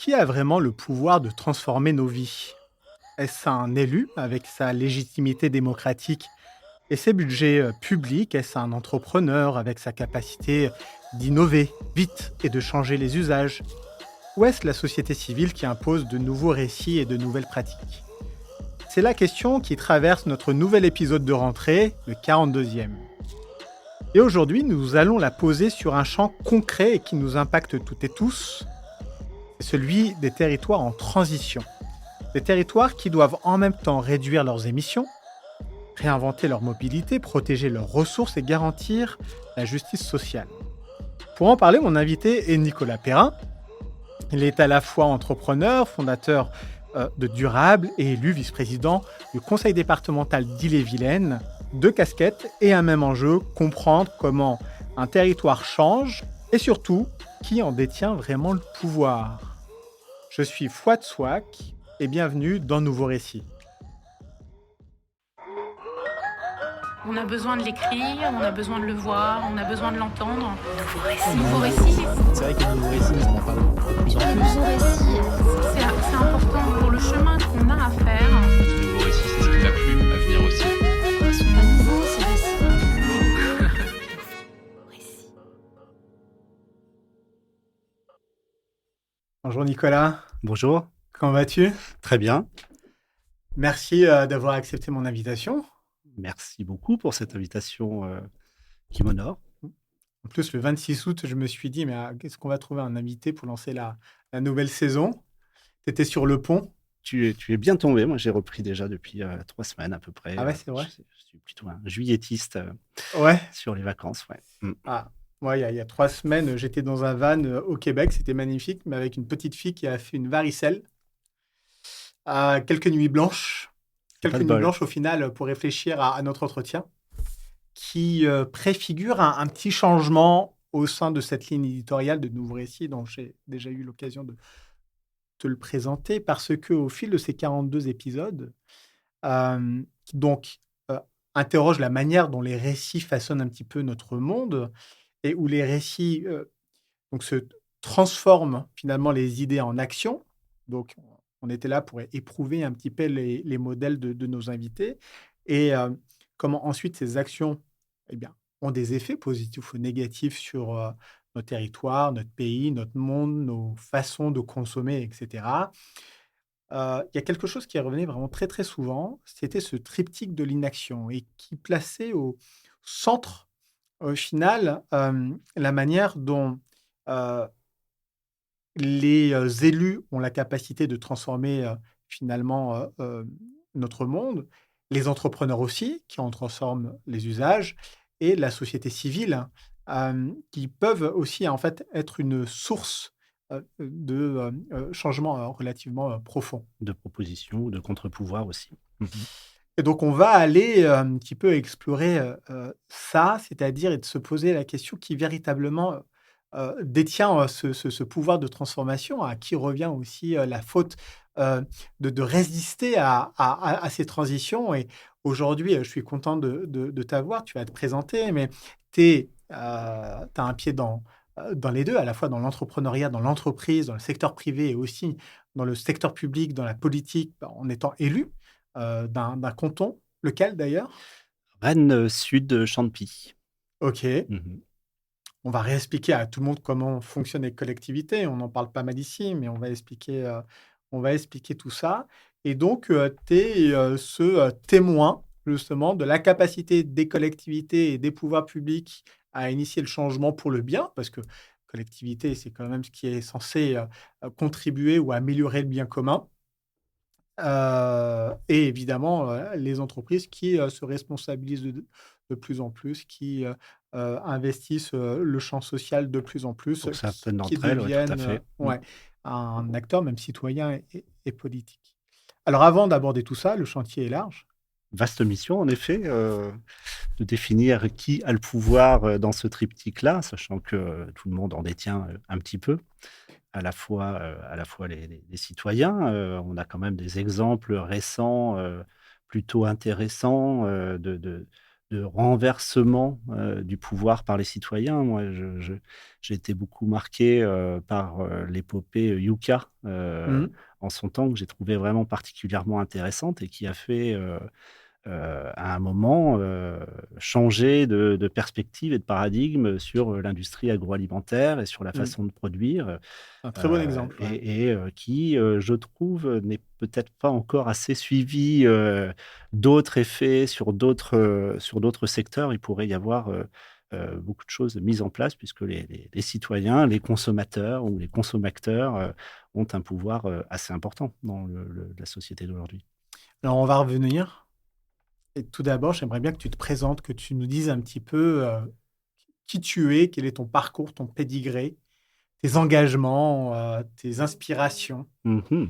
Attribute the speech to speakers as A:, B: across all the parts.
A: Qui a vraiment le pouvoir de transformer nos vies? Est-ce un élu avec sa légitimité démocratique et ses budgets publics? Est-ce un entrepreneur avec sa capacité d'innover vite et de changer les usages? Ou est-ce la société civile qui impose de nouveaux récits et de nouvelles pratiques? C'est la question qui traverse notre nouvel épisode de rentrée, le 42e. Et aujourd'hui, nous allons la poser sur un champ concret et qui nous impacte toutes et tous, c'est celui des territoires en transition. Des territoires qui doivent en même temps réduire leurs émissions, réinventer leur mobilité, protéger leurs ressources et garantir la justice sociale. Pour en parler, mon invité est Nicolas Perrin. Il est à la fois entrepreneur, fondateur de Durable et élu vice-président du conseil départemental d'Ille-et-Vilaine. Deux casquettes et un même enjeu, comprendre comment un territoire change et surtout qui en détient vraiment le pouvoir. Je suis Fouad Souak et bienvenue dans Nouveau Récit.
B: On a besoin de l'écrire, on a besoin de le voir, on a besoin de l'entendre. Nouveau récit,
C: C'est vrai que le nouveau récit, on en parle de plus en plus.
D: Nouveau récit.
B: c'est important pour le chemin qu'on a à faire.
E: Ce nouveau récit, c'est ce qui m'a plu à venir aussi.
D: Ils sont pas nouveaux, ces récits. Nouveau récit.
A: Bonjour Nicolas,
C: Bonjour,
A: comment vas-tu?
C: très bien.
A: Merci d'avoir accepté mon invitation.
C: Merci beaucoup pour cette invitation qui m'honore.
A: En plus, le 26 août, je me suis dit, mais qu'est-ce qu'on va trouver un invité pour lancer la nouvelle saison? Tu étais sur le pont.
C: Tu es bien tombé. Moi, j'ai repris déjà depuis 3 semaines à peu près.
A: Ah ouais, c'est vrai?
C: Je suis plutôt un juillettiste
A: Ouais.
C: sur les vacances. Ouais.
A: Ah, moi, il y a 3 semaines, j'étais dans un van au Québec, c'était magnifique, mais avec une petite fille qui a fait une varicelle. Quelques nuits blanches.
C: Pas
A: Quelques
C: de
A: nuits
C: bol.
A: blanches au final pour réfléchir à notre entretien, qui préfigure un petit changement au sein de cette ligne éditoriale de Nouveau Récit dont j'ai déjà eu l'occasion de te le présenter parce que au fil de ces 42 épisodes, qui donc interrogent la manière dont les récits façonnent un petit peu notre monde et où les récits donc se transforment finalement les idées en action. Donc on était là pour éprouver un petit peu les modèles de nos invités et comment ensuite ces actions eh bien, ont des effets positifs ou négatifs sur nos territoires, notre pays, notre monde, nos façons de consommer, etc. Il y a quelque chose qui revenait vraiment très très souvent, c'était ce triptyque de l'inaction et qui plaçait au centre, au final, la manière dont euh, les élus ont la capacité de transformer finalement notre monde, les entrepreneurs aussi, qui en transforment les usages, et la société civile, qui peuvent aussi en fait être une source de changements relativement profonds.
C: De propositions ou de contre-pouvoirs aussi. Mhm.
A: Et donc on va aller un petit peu explorer ça, c'est-à-dire et de se poser la question qui véritablement détient ce pouvoir de transformation, à qui revient aussi la faute de résister à ces transitions. Et aujourd'hui, je suis content de t'avoir, tu vas te présenter, mais tu as un pied dans les deux, à la fois dans l'entrepreneuriat, dans l'entreprise, dans le secteur privé et aussi dans le secteur public, dans la politique, en étant élu d'un canton. Lequel d'ailleurs?
C: Rennes Sud Champy.
A: OK.
C: Mhm.
A: On va réexpliquer à tout le monde comment fonctionnent les collectivités. On en parle pas mal ici, mais on va expliquer tout ça. Et donc, tu es ce témoin justement de la capacité des collectivités et des pouvoirs publics à initier le changement pour le bien, parce que collectivité, c'est quand même ce qui est censé contribuer ou améliorer le bien commun. Et évidemment, les entreprises qui se responsabilisent de plus en plus, qui investissent le champ social de plus en plus,
C: Pour certaines
A: qui
C: d'entre elles, ouais, tout à
A: deviennent
C: fait.
A: ouais, un acteur, même citoyen et politique. Alors, avant d'aborder tout ça, le chantier est large.
C: Vaste mission, en effet, de définir qui a le pouvoir dans ce triptyque-là, sachant que tout le monde en détient un petit peu, à la fois les citoyens. On a quand même des exemples récents plutôt intéressants de renversement du pouvoir par les citoyens. Moi, j'ai été beaucoup marqué par l'épopée Yucca
A: Mmh.
C: en son temps, que j'ai trouvé vraiment particulièrement intéressante et qui a fait à un moment, changer de perspective et de paradigme sur l'industrie agroalimentaire et sur la
A: Mmh.
C: façon de produire,
A: Un très bon exemple, ouais.
C: qui, je trouve, n'est peut-être pas encore assez suivi, d'autres effets sur d'autres secteurs. Il pourrait y avoir, beaucoup de choses mises en place puisque les citoyens, les consommateurs ou les consommateurs, ont un pouvoir, assez important dans la société d'aujourd'hui.
A: Alors on va revenir et tout d'abord, j'aimerais bien que tu te présentes, que tu nous dises un petit peu, qui tu es, quel est ton parcours, ton pédigré, tes engagements, tes inspirations.
C: Mmh.
A: Voilà.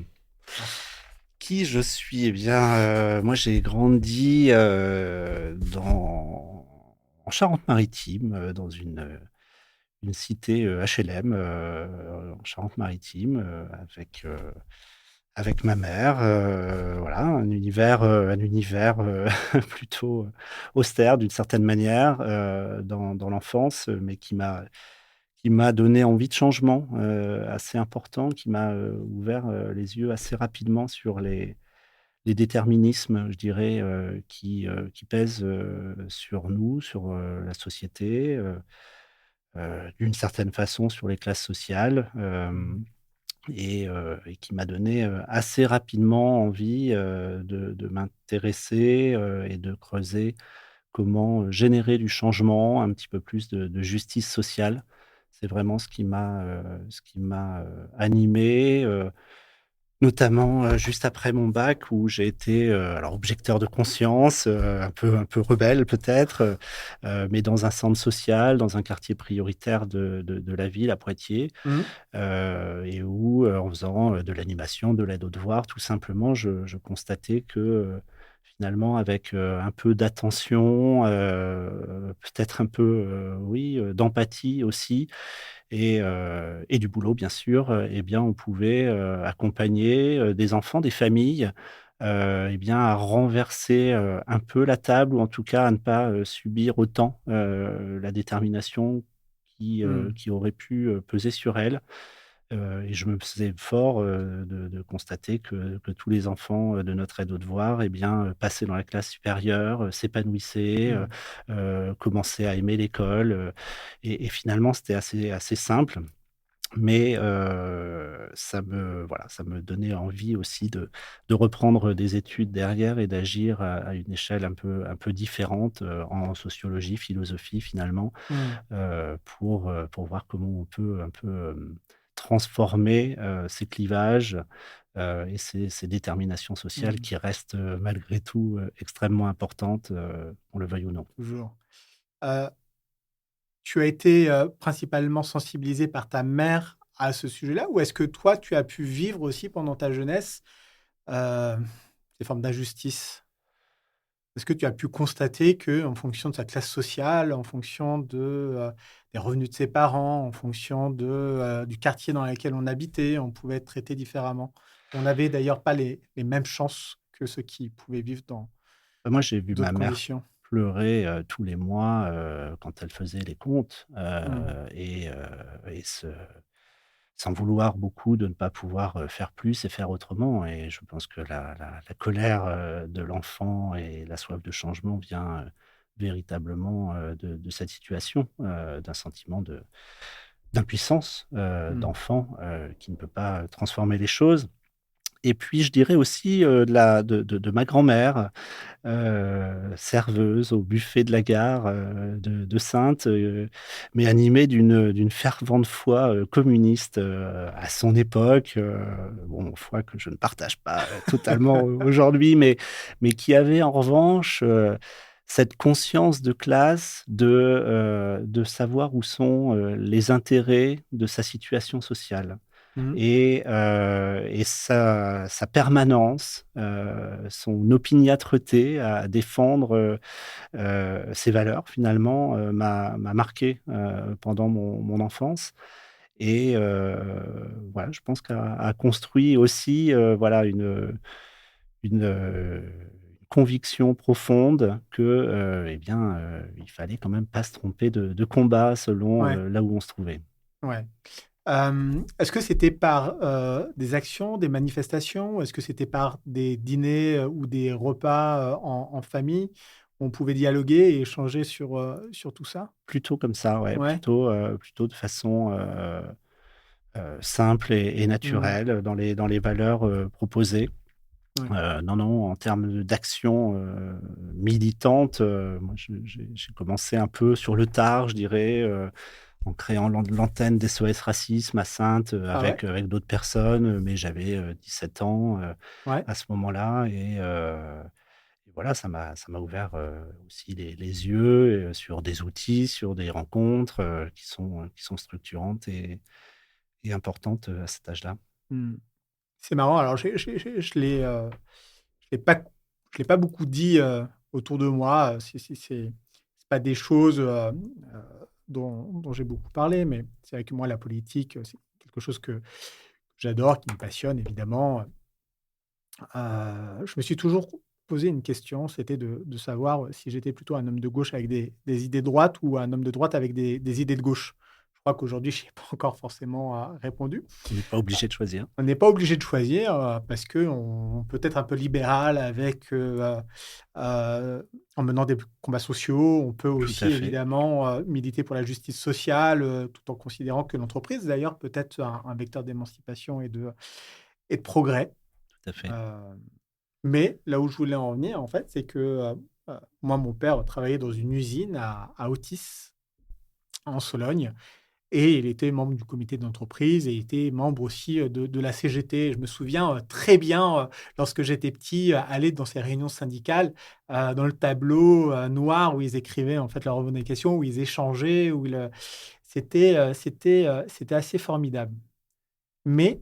C: Qui je suis? Eh bien, moi j'ai grandi, en Charente-Maritime, dans une cité, HLM, en Charente-Maritime, avec ma mère, voilà, un univers, plutôt, austère d'une certaine manière, dans l'enfance, mais qui m'a donné envie de changement, assez important, qui m'a, ouvert, les yeux assez rapidement sur les déterminismes, je dirais, qui pèsent, sur nous, sur, la société, d'une certaine façon sur les classes sociales, et qui m'a donné, assez rapidement envie, de m'intéresser, et de creuser comment, générer du changement, un petit peu plus de justice sociale. C'est vraiment ce qui m'a animé, notamment, juste après mon bac où j'ai été, alors objecteur de conscience, un peu rebelle peut-être, mais dans un centre social, dans un quartier prioritaire de la ville à Poitiers,
A: Mmh.
C: et où, en faisant, de l'animation, de l'aide aux devoirs, tout simplement, je constatais que, finalement avec, un peu d'attention, peut-être un peu, oui, d'empathie aussi, et du boulot bien sûr, et bien on pouvait, accompagner, des enfants, des familles, et bien à renverser, un peu la table ou en tout cas à ne pas, subir autant, la détermination
A: Mmh.
C: qui aurait pu, peser sur elles. Et je me faisais fort, de constater que tous les enfants, de notre aide aux devoirs et bien, passaient dans la classe supérieure, s'épanouissaient,
A: Mmh.
C: commençaient à aimer l'école, et finalement c'était assez simple. Mais ça me donnait envie aussi de reprendre des études derrière et d'agir à une échelle un peu différente, en sociologie, philosophie finalement,
A: Mmh.
C: pour voir comment on peut un peu, transformer, ces clivages, et ces déterminations sociales
A: Mmh.
C: qui restent, malgré tout, extrêmement importantes, qu'on le veuille ou non.
A: Toujours. Heu, Tu as été, principalement sensibilisé par ta mère à ce sujet-là? Ou est-ce que toi, tu as pu vivre aussi pendant ta jeunesse, heu, des formes d'injustice? Est-ce que tu as pu constater que, en fonction de sa classe sociale, en fonction des revenus de ses parents, en fonction du quartier dans lequel on habitait, on pouvait être traité différemment? On n'avait d'ailleurs pas les mêmes chances que ceux qui pouvaient vivre dans
C: Moi, j'ai vu ma
A: d'autres
C: mère
A: conditions.
C: pleurer, tous les mois, quand elle faisait les comptes,
A: Mmh.
C: et s'en vouloir beaucoup de ne pas pouvoir, faire plus et faire autrement, et je pense que la colère, de l'enfant et la soif de changement vient, véritablement, de cette situation, d'un sentiment d'impuissance,
A: Mmh.
C: d'enfant, qui ne peut pas transformer les choses. Et puis je dirais aussi, de ma grand-mère, serveuse au buffet de la gare, de Saintes, mais animée d'une fervente foi, communiste, à son époque, bon, foi que je ne partage pas, totalement aujourd'hui, mais qui avait en revanche, cette conscience de classe, de savoir où sont, les intérêts de sa situation sociale.
A: Mmh.
C: Et sa permanence, son opiniâtreté à défendre, ses valeurs finalement, m'a marqué, pendant mon enfance, et voilà, je pense qu'a a construit aussi, voilà une conviction profonde que, il fallait quand même pas se tromper de combat selon
A: Ouais,
C: là où on se trouvait.
A: ouais. Est-ce que c'était par des actions, des manifestations, ou est-ce que c'était par des dîners ou des repas en famille où on pouvait dialoguer et échanger sur tout ça?
C: Plutôt comme ça, ouais,
A: Ouais.
C: plutôt de façon, simple et
A: Mmh.
C: naturelle dans les valeurs, proposées.
A: Ouais.
C: Non, non, en termes d'action, militante, moi j'ai commencé un peu sur le tard, je dirais, en créant l'antenne d'SOS Racisme à Saintes,
A: Ah ouais?
C: avec d'autres personnes, mais j'avais, 17 ans,
A: Ouais.
C: à ce moment-là et voilà, ça m'a ouvert, aussi les yeux, sur des outils, sur des rencontres, qui sont structurantes et importantes, à cet âge-là.
A: Mmh. C'est marrant, alors je l'ai pas beaucoup dit, autour de moi, c'est pas des choses, dont j'ai beaucoup parlé, mais c'est vrai que moi, la politique, c'est quelque chose que j'adore, qui me passionne évidemment. Je me suis toujours posé une question, c'était de savoir si j'étais plutôt un homme de gauche avec des idées de droite ou un homme de droite avec des idées de gauche. Je crois qu'aujourd'hui, je n'y ai pas encore forcément, répondu.
C: On n'est pas obligé de choisir.
A: On n'est pas obligé de choisir, parce qu'on peut être un peu libéral avec, en menant des combats sociaux. On peut
C: Tout
A: aussi
C: à fait,
A: évidemment, militer pour la justice sociale, tout en considérant que l'entreprise d'ailleurs peut être un vecteur d'émancipation et de progrès.
C: tout à fait.
A: Heu, mais là où je voulais en venir en fait, c'est que, moi mon père travaillait dans une usine à Autis, en Sologne. Et il était membre du comité d'entreprise et il était membre aussi, de la CGT. Je me souviens, très bien, lorsque j'étais petit, aller dans ces réunions syndicales, dans le tableau, noir où ils écrivaient en fait leurs revendications, où ils échangeaient, c'était assez formidable. Mais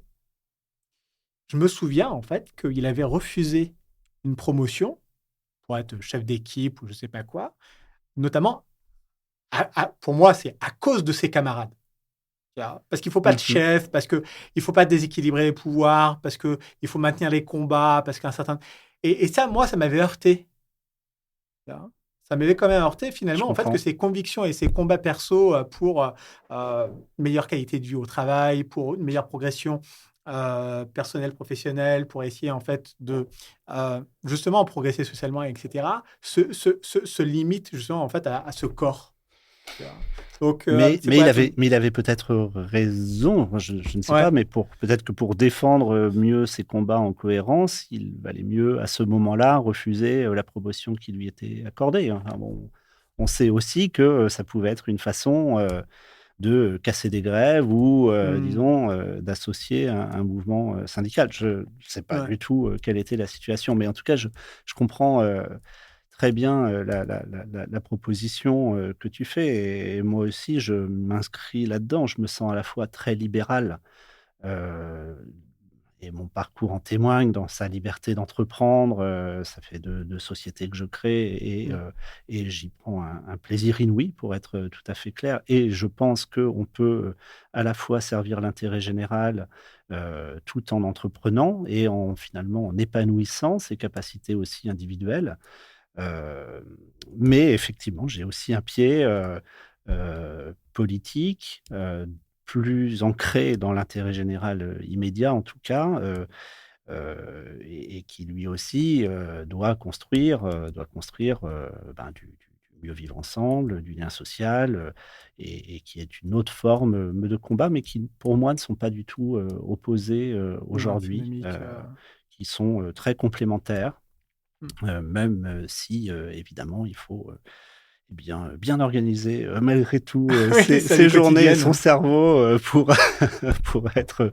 A: je me souviens en fait qu'il avait refusé une promotion pour être chef d'équipe ou je sais pas quoi, notamment pour moi, c'est à cause de ses camarades. Tu vois? Parce qu'il faut pas de
C: Mmh.
A: chef, parce que il faut pas déséquilibrer les pouvoirs, parce que il faut maintenir les combats, parce qu'un certain et ça, moi, ça m'avait heurté, tu vois? Ça m'avait quand même heurté
C: Je
A: finalement, en fait, que
C: comprends.
A: ses convictions et ses combats perso, pour, une meilleure qualité de vie au travail, pour une meilleure progression, personnelle, professionnelle, pour essayer en fait de, justement progresser socialement et cetera, se limite justement en fait à ce corps, tu vois? Donc, c'est pour être
C: Mais il avait peut-être raison, moi je ne sais pas,
A: ouais.
C: mais peut-être que pour défendre, mieux ses combats en cohérence, il valait mieux, à ce moment-là, refuser, la promotion qui lui était accordée, hein. Enfin bon, on sait aussi que, ça pouvait être une façon, de casser des grèves ou,
A: Mmh.
C: disons, d'associer un mouvement, syndical. Je ne sais pas
A: Ouais.
C: du tout, quelle était la situation, mais en tout cas, je comprends, très bien, la proposition, que tu fais et moi aussi je m'inscris là-dedans. Je me sens à la fois très libéral, heu et mon parcours en témoigne dans sa liberté d'entreprendre, ça fait 2 sociétés que je crée
A: Mmh.
C: et j'y prends un plaisir inouï pour être, tout à fait clair et je pense qu'on peut, à la fois servir l'intérêt général, tout en entreprenant et en finalement en épanouissant ses capacités aussi individuelles. Heu, mais effectivement, j'ai aussi un pied, politique, plus ancré dans l'intérêt général, immédiat en tout cas, et qui lui aussi, doit construire, du mieux vivre ensemble, du lien social, et qui est une autre forme, de combat, mais qui pour moi ne sont pas du tout, opposés,
A: Ou
C: aujourd'hui,
A: antinomique,
C: qui sont, très complémentaires.
A: mmh.
C: Même, si, évidemment, il faut, bien organiser, malgré tout,
A: Oui, sa vie
C: ses journées et son
A: quotidienne.
C: cerveau, pour pour être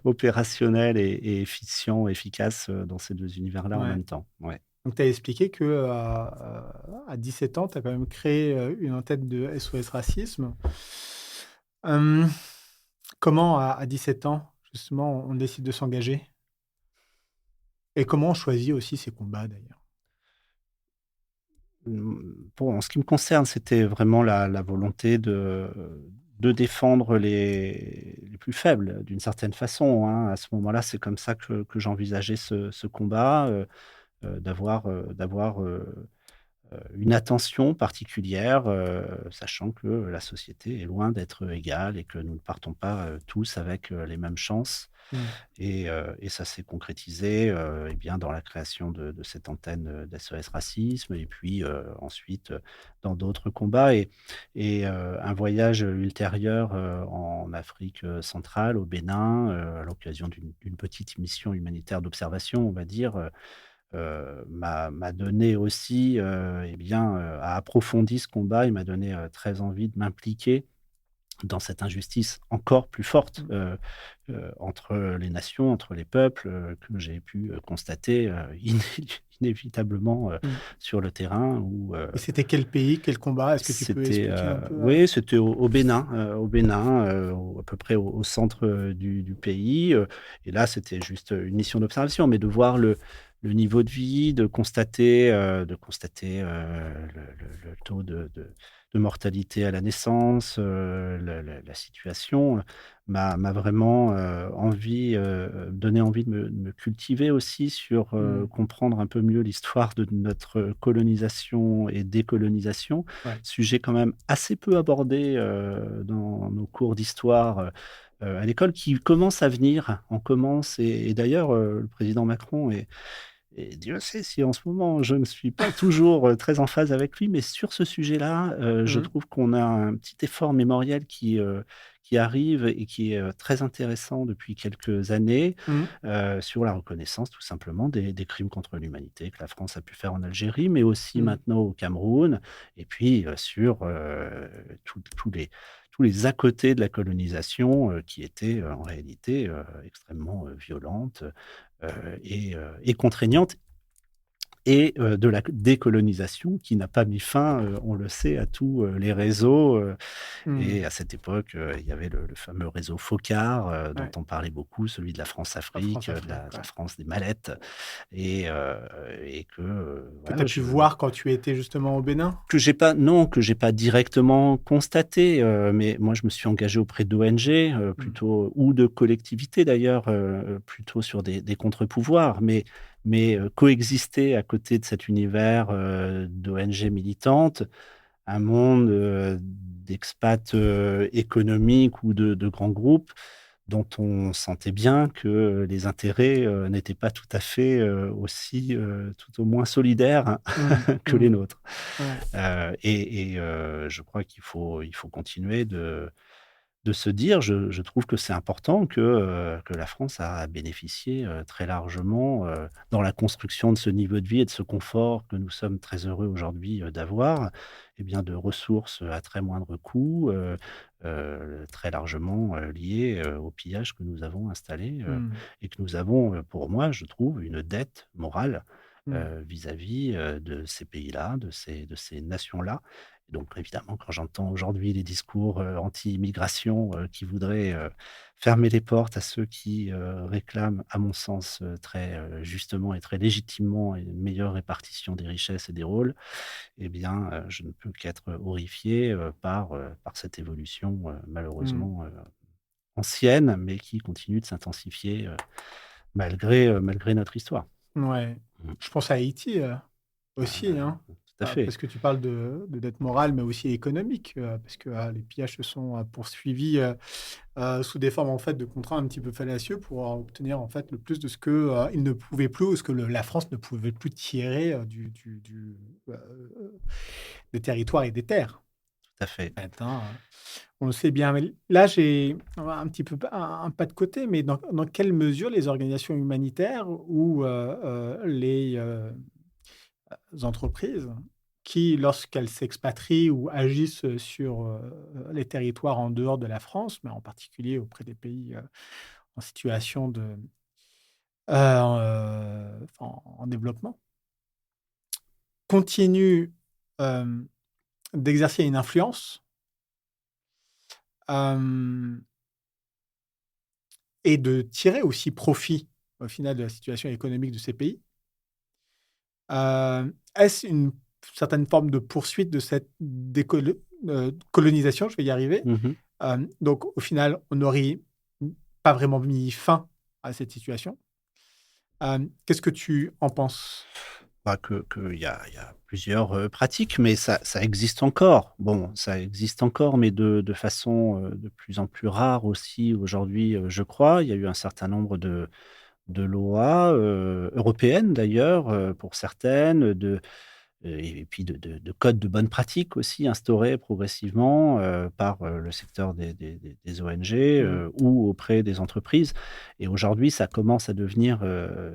C: opérationnel et efficient, efficace, dans ces 2 univers-là en
A: Ouais.
C: même temps. Ouais.
A: Donc tu as expliqué que, à 17 ans, tu as quand même créé, une antenne de SOS Racisme. Hem, comment à 17 ans, justement, on décide de s'engager? Et comment on choisit aussi ses combats d'ailleurs?
C: Pour en ce qui me concerne, c'était vraiment la volonté de défendre les plus faibles, d'une certaine façon, hein. À ce moment-là, c'est comme ça que j'envisageais ce combat, d'avoir une attention particulière, sachant que la société est loin d'être égale et que nous ne partons pas tous avec les mêmes chances.
A: Mmh.
C: Et ça s'est concrétisé, eh bien, dans la création de cette antenne, d'SOS Racisme et puis, ensuite, dans d'autres combats un voyage ultérieur, en Afrique, centrale, au Bénin, à l'occasion d'une petite mission humanitaire d'observation, on va dire, m'a donné aussi, eh bien, a approfondi ce combat et m'a donné, très envie de m'impliquer dans cette injustice encore plus forte, entre les nations, entre les peuples, que j'ai pu, constater, inévitablement,
A: Mmh.
C: sur le terrain où,
A: Et c'était quel pays, quel combat? Est-ce que tu peux
C: c'était,
A: expliquer un peu?
C: oui, c'était au Bénin, à peu près au centre, du pays, et là, c'était juste, une mission d'observation, mais de voir le niveau de vie, de constater, le taux de mortalité à la naissance, la situation, m'a vraiment, donné envie de me cultiver aussi sur,
A: Mmh.
C: comprendre un peu mieux l'histoire de notre colonisation et décolonisation.
A: Ouais.
C: Sujet quand même assez peu abordé, dans nos cours d'histoire, à l'école, qui commence à venir. On commence et d'ailleurs, le président Macron et Dieu sait si en ce moment je ne suis pas toujours, très en phase avec lui, mais sur ce sujet-là, je
A: Mmh.
C: trouve qu'on a un petit effort mémoriel qui arrive et qui est, très intéressant depuis quelques années,
A: Mmh.
C: sur la reconnaissance tout simplement des crimes contre l'humanité que la France a pu faire en Algérie, mais aussi
A: Mmh.
C: maintenant au Cameroun et puis, sur, tous les à côté de la colonisation, qui étaient, en réalité, extrêmement, violentes, et contraignante de la décolonisation qui n'a pas mis fin, on le sait, à tous, les réseaux,
A: Mmh.
C: et à cette époque, il y avait le fameux réseau FOCAR, dont
A: Ouais.
C: on parlait beaucoup, celui de la
A: La
C: France-Afrique, de
A: France-Afrique,
C: la
A: ouais.
C: France des mallettes et que,
A: Que tu
C: voilà,
A: as pu voir quand tu étais justement au Bénin?
C: que j'ai pas directement constaté, mais moi je me suis engagé auprès d'ONG,
A: Mmh.
C: plutôt ou de collectivités d'ailleurs, plutôt sur des contre-pouvoirs, mais coexister à côté de cet univers, d'ONG militantes, un monde, d'expats, économiques ou de grands groupes dont on sentait bien que les intérêts, n'étaient pas tout à fait, aussi, tout au moins solidaires hein,
A: Mmh.
C: que les
A: Mmh.
C: nôtres.
A: Ouais.
C: Je crois qu'il faut continuer de se dire, je trouve que c'est important que la France a bénéficié, très largement, dans la construction de ce niveau de vie et de ce confort que nous sommes très heureux aujourd'hui, d'avoir, et bien, de ressources, à très moindre coût, très largement, liées, au pillage que nous avons installé,
A: Mmh.
C: et que nous avons, pour moi, je trouve, une dette morale,
A: Mmh.
C: vis-à-vis, de ces pays-là, de ces nations-là. Donc évidemment, quand j'entends aujourd'hui les discours, anti-immigration, qui voudraient, fermer les portes à ceux qui, réclament, à mon sens, très, justement et très légitimement une meilleure répartition des richesses et des rôles, eh bien, je ne peux qu'être horrifié, par cette évolution,
A: Mmh.
C: malheureusement, ancienne, mais qui continue de s'intensifier, malgré notre histoire.
A: Ouais.
C: Mmh.
A: Je pense à Haïti,
C: Ah
A: aussi,
C: bah,
A: hein.
C: tout à fait.
A: Parce que tu parles de dette morale, mais aussi économique, parce que, les pillages se sont, poursuivis, sous des formes, en fait, de contrats un petit peu fallacieux pour, obtenir, en fait, le plus de ce que, ils ne pouvaient plus ou ce que la France ne pouvait plus tirer, des territoires et des terres,
C: Tout à fait.
A: en fait, hein, on le sait bien. Mais là, j'ai un petit peu un pas de côté, mais dans quelle mesure les organisations humanitaires ou, les, entreprises qui, lorsqu'elles s'expatrient ou agissent sur, les territoires en dehors de la France, mais en particulier auprès des pays, en situation de, en développement, continuent, hem, d'exercer une influence, hem et de tirer aussi profit, au final, de la situation économique de ces pays. Est-ce une certaine forme de poursuite de cette colonisation? Je vais y arriver.
C: Mmh.
A: Donc au final, on n'aurait pas vraiment mis fin à cette situation. Qu'est-ce que tu en penses?
C: Il y a plusieurs pratiques, mais ça existe encore. Bon, ça existe encore, mais de façon de plus en plus rare aussi aujourd'hui, je crois. Il y a eu un certain nombre de lois européennes d'ailleurs, pour certaines, et puis de codes de bonnes pratiques aussi instaurés progressivement par le secteur des ONG
A: Mmh.
C: ou auprès des entreprises. Et aujourd'hui, ça commence à devenir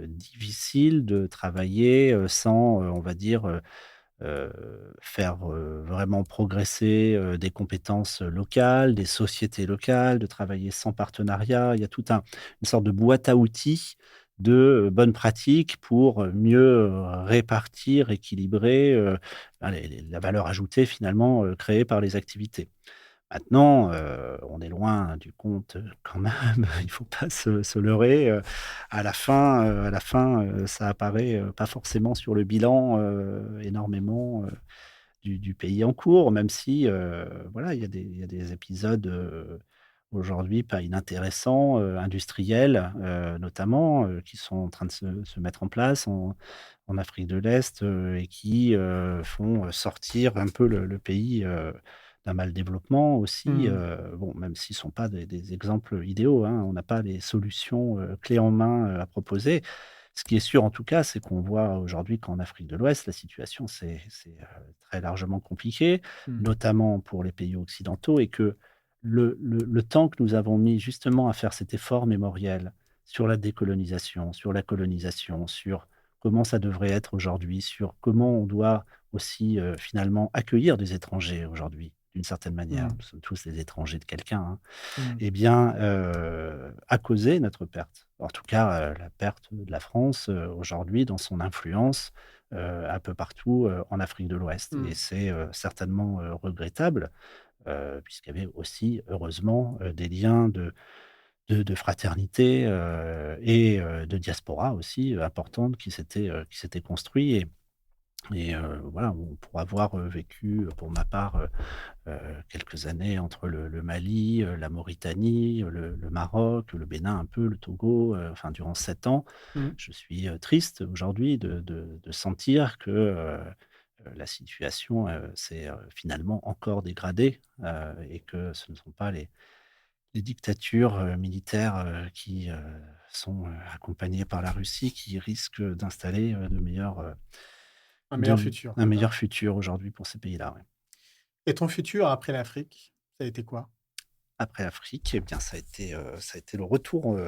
C: difficile de travailler sans, on va dire, heu, faire vraiment progresser des compétences locales, des sociétés locales, de travailler sans partenariat. Il y a tout une sorte de boîte à outils de bonnes pratiques pour mieux répartir, équilibrer ben, la valeur ajoutée finalement créée par les activités. Maintenant, on est loin du compte, quand même, il faut pas se leurrer, à la fin, ça apparaît, pas forcément sur le bilan, énormément, du pays en cours, même si, voilà, il y a des épisodes, aujourd'hui pas inintéressants, industriels, notamment, qui sont en train de se mettre en place en Afrique de l'Est, et qui, font sortir un peu le pays, d'un mal développement aussi,
A: Mmh.
C: bon, même s'ils sont pas des exemples idéaux, hein. On n'a pas les solutions, clés en main, à proposer. Ce qui est sûr en tout cas, c'est qu'on voit aujourd'hui qu'en Afrique de l'Ouest, la situation très largement compliquée,
A: Mmh.
C: notamment pour les pays occidentaux et que le temps que nous avons mis justement à faire cet effort mémoriel sur la décolonisation, sur la colonisation, sur comment ça devrait être aujourd'hui, sur comment on doit aussi, finalement accueillir des étrangers aujourd'hui, d'une certaine manière.
A: Mmh.
C: Nous sommes tous des étrangers de quelqu'un, hein.
A: Mmh.
C: Eh bien, a causé notre perte. En tout cas, la perte de la France, aujourd'hui dans son influence, un peu partout, en Afrique de l'Ouest et
A: Mmh.
C: c'est, certainement, regrettable, puisqu'il y avait aussi heureusement, des liens de fraternité, et de diaspora aussi, importante qui s'étaient construits et voilà, pour avoir, vécu, pour ma part, quelques années entre le Mali, la Mauritanie, le Maroc, le Bénin un peu, le Togo, enfin durant 7 ans.
A: Mmh.
C: Je suis, triste aujourd'hui de sentir que, la situation, s'est, finalement encore dégradée, et que ce ne sont pas les dictatures, militaires, qui, sont, accompagnées par la Russie qui risquent d'installer,
A: Un meilleur futur,
C: un
A: c'est ça.
C: meilleur futur aujourd'hui pour ces pays-là, ouais.
A: Et ton futur après l'Afrique, ça a été quoi?
C: Après l'Afrique, eh bien, ça a été le retour,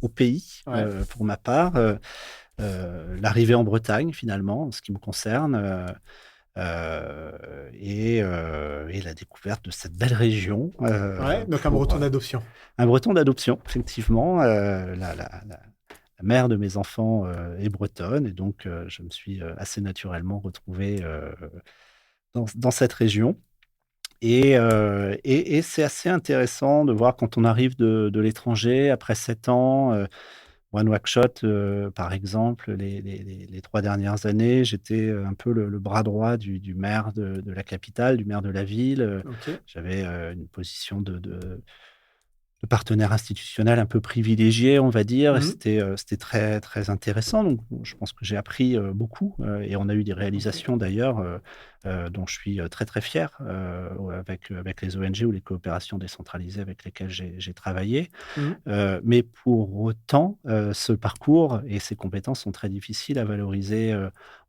C: au pays,
A: Ouais.
C: pour ma part, l'arrivée en Bretagne finalement, en ce qui me concerne, et la découverte de cette belle région,
A: Ouais, donc un
C: pour,
A: breton d'adoption.
C: un breton d'adoption effectivement, la mère de mes enfants, est bretonne et donc je me suis, assez naturellement retrouvé, dans cette région. Et c'est assez intéressant de voir quand on arrive de l'étranger après 7 ans, moi, Nouakchott, par exemple, les 3 dernières années, j'étais, un peu le bras droit du maire de la capitale, du maire de la ville,
A: OK.
C: j'avais, une position de partenaire institutionnel un peu privilégié, on va dire et
A: Mmh.
C: c'était très, très intéressant donc bon, je pense que j'ai appris, beaucoup, et on a eu des
A: OK.
C: réalisations d'ailleurs, dont je suis, très, très fier, avec les ONG ou les coopérations décentralisées avec lesquelles j'ai travaillé.
A: Mmh.
C: Mais pour autant, ce parcours et ces compétences sont très difficiles à valoriser,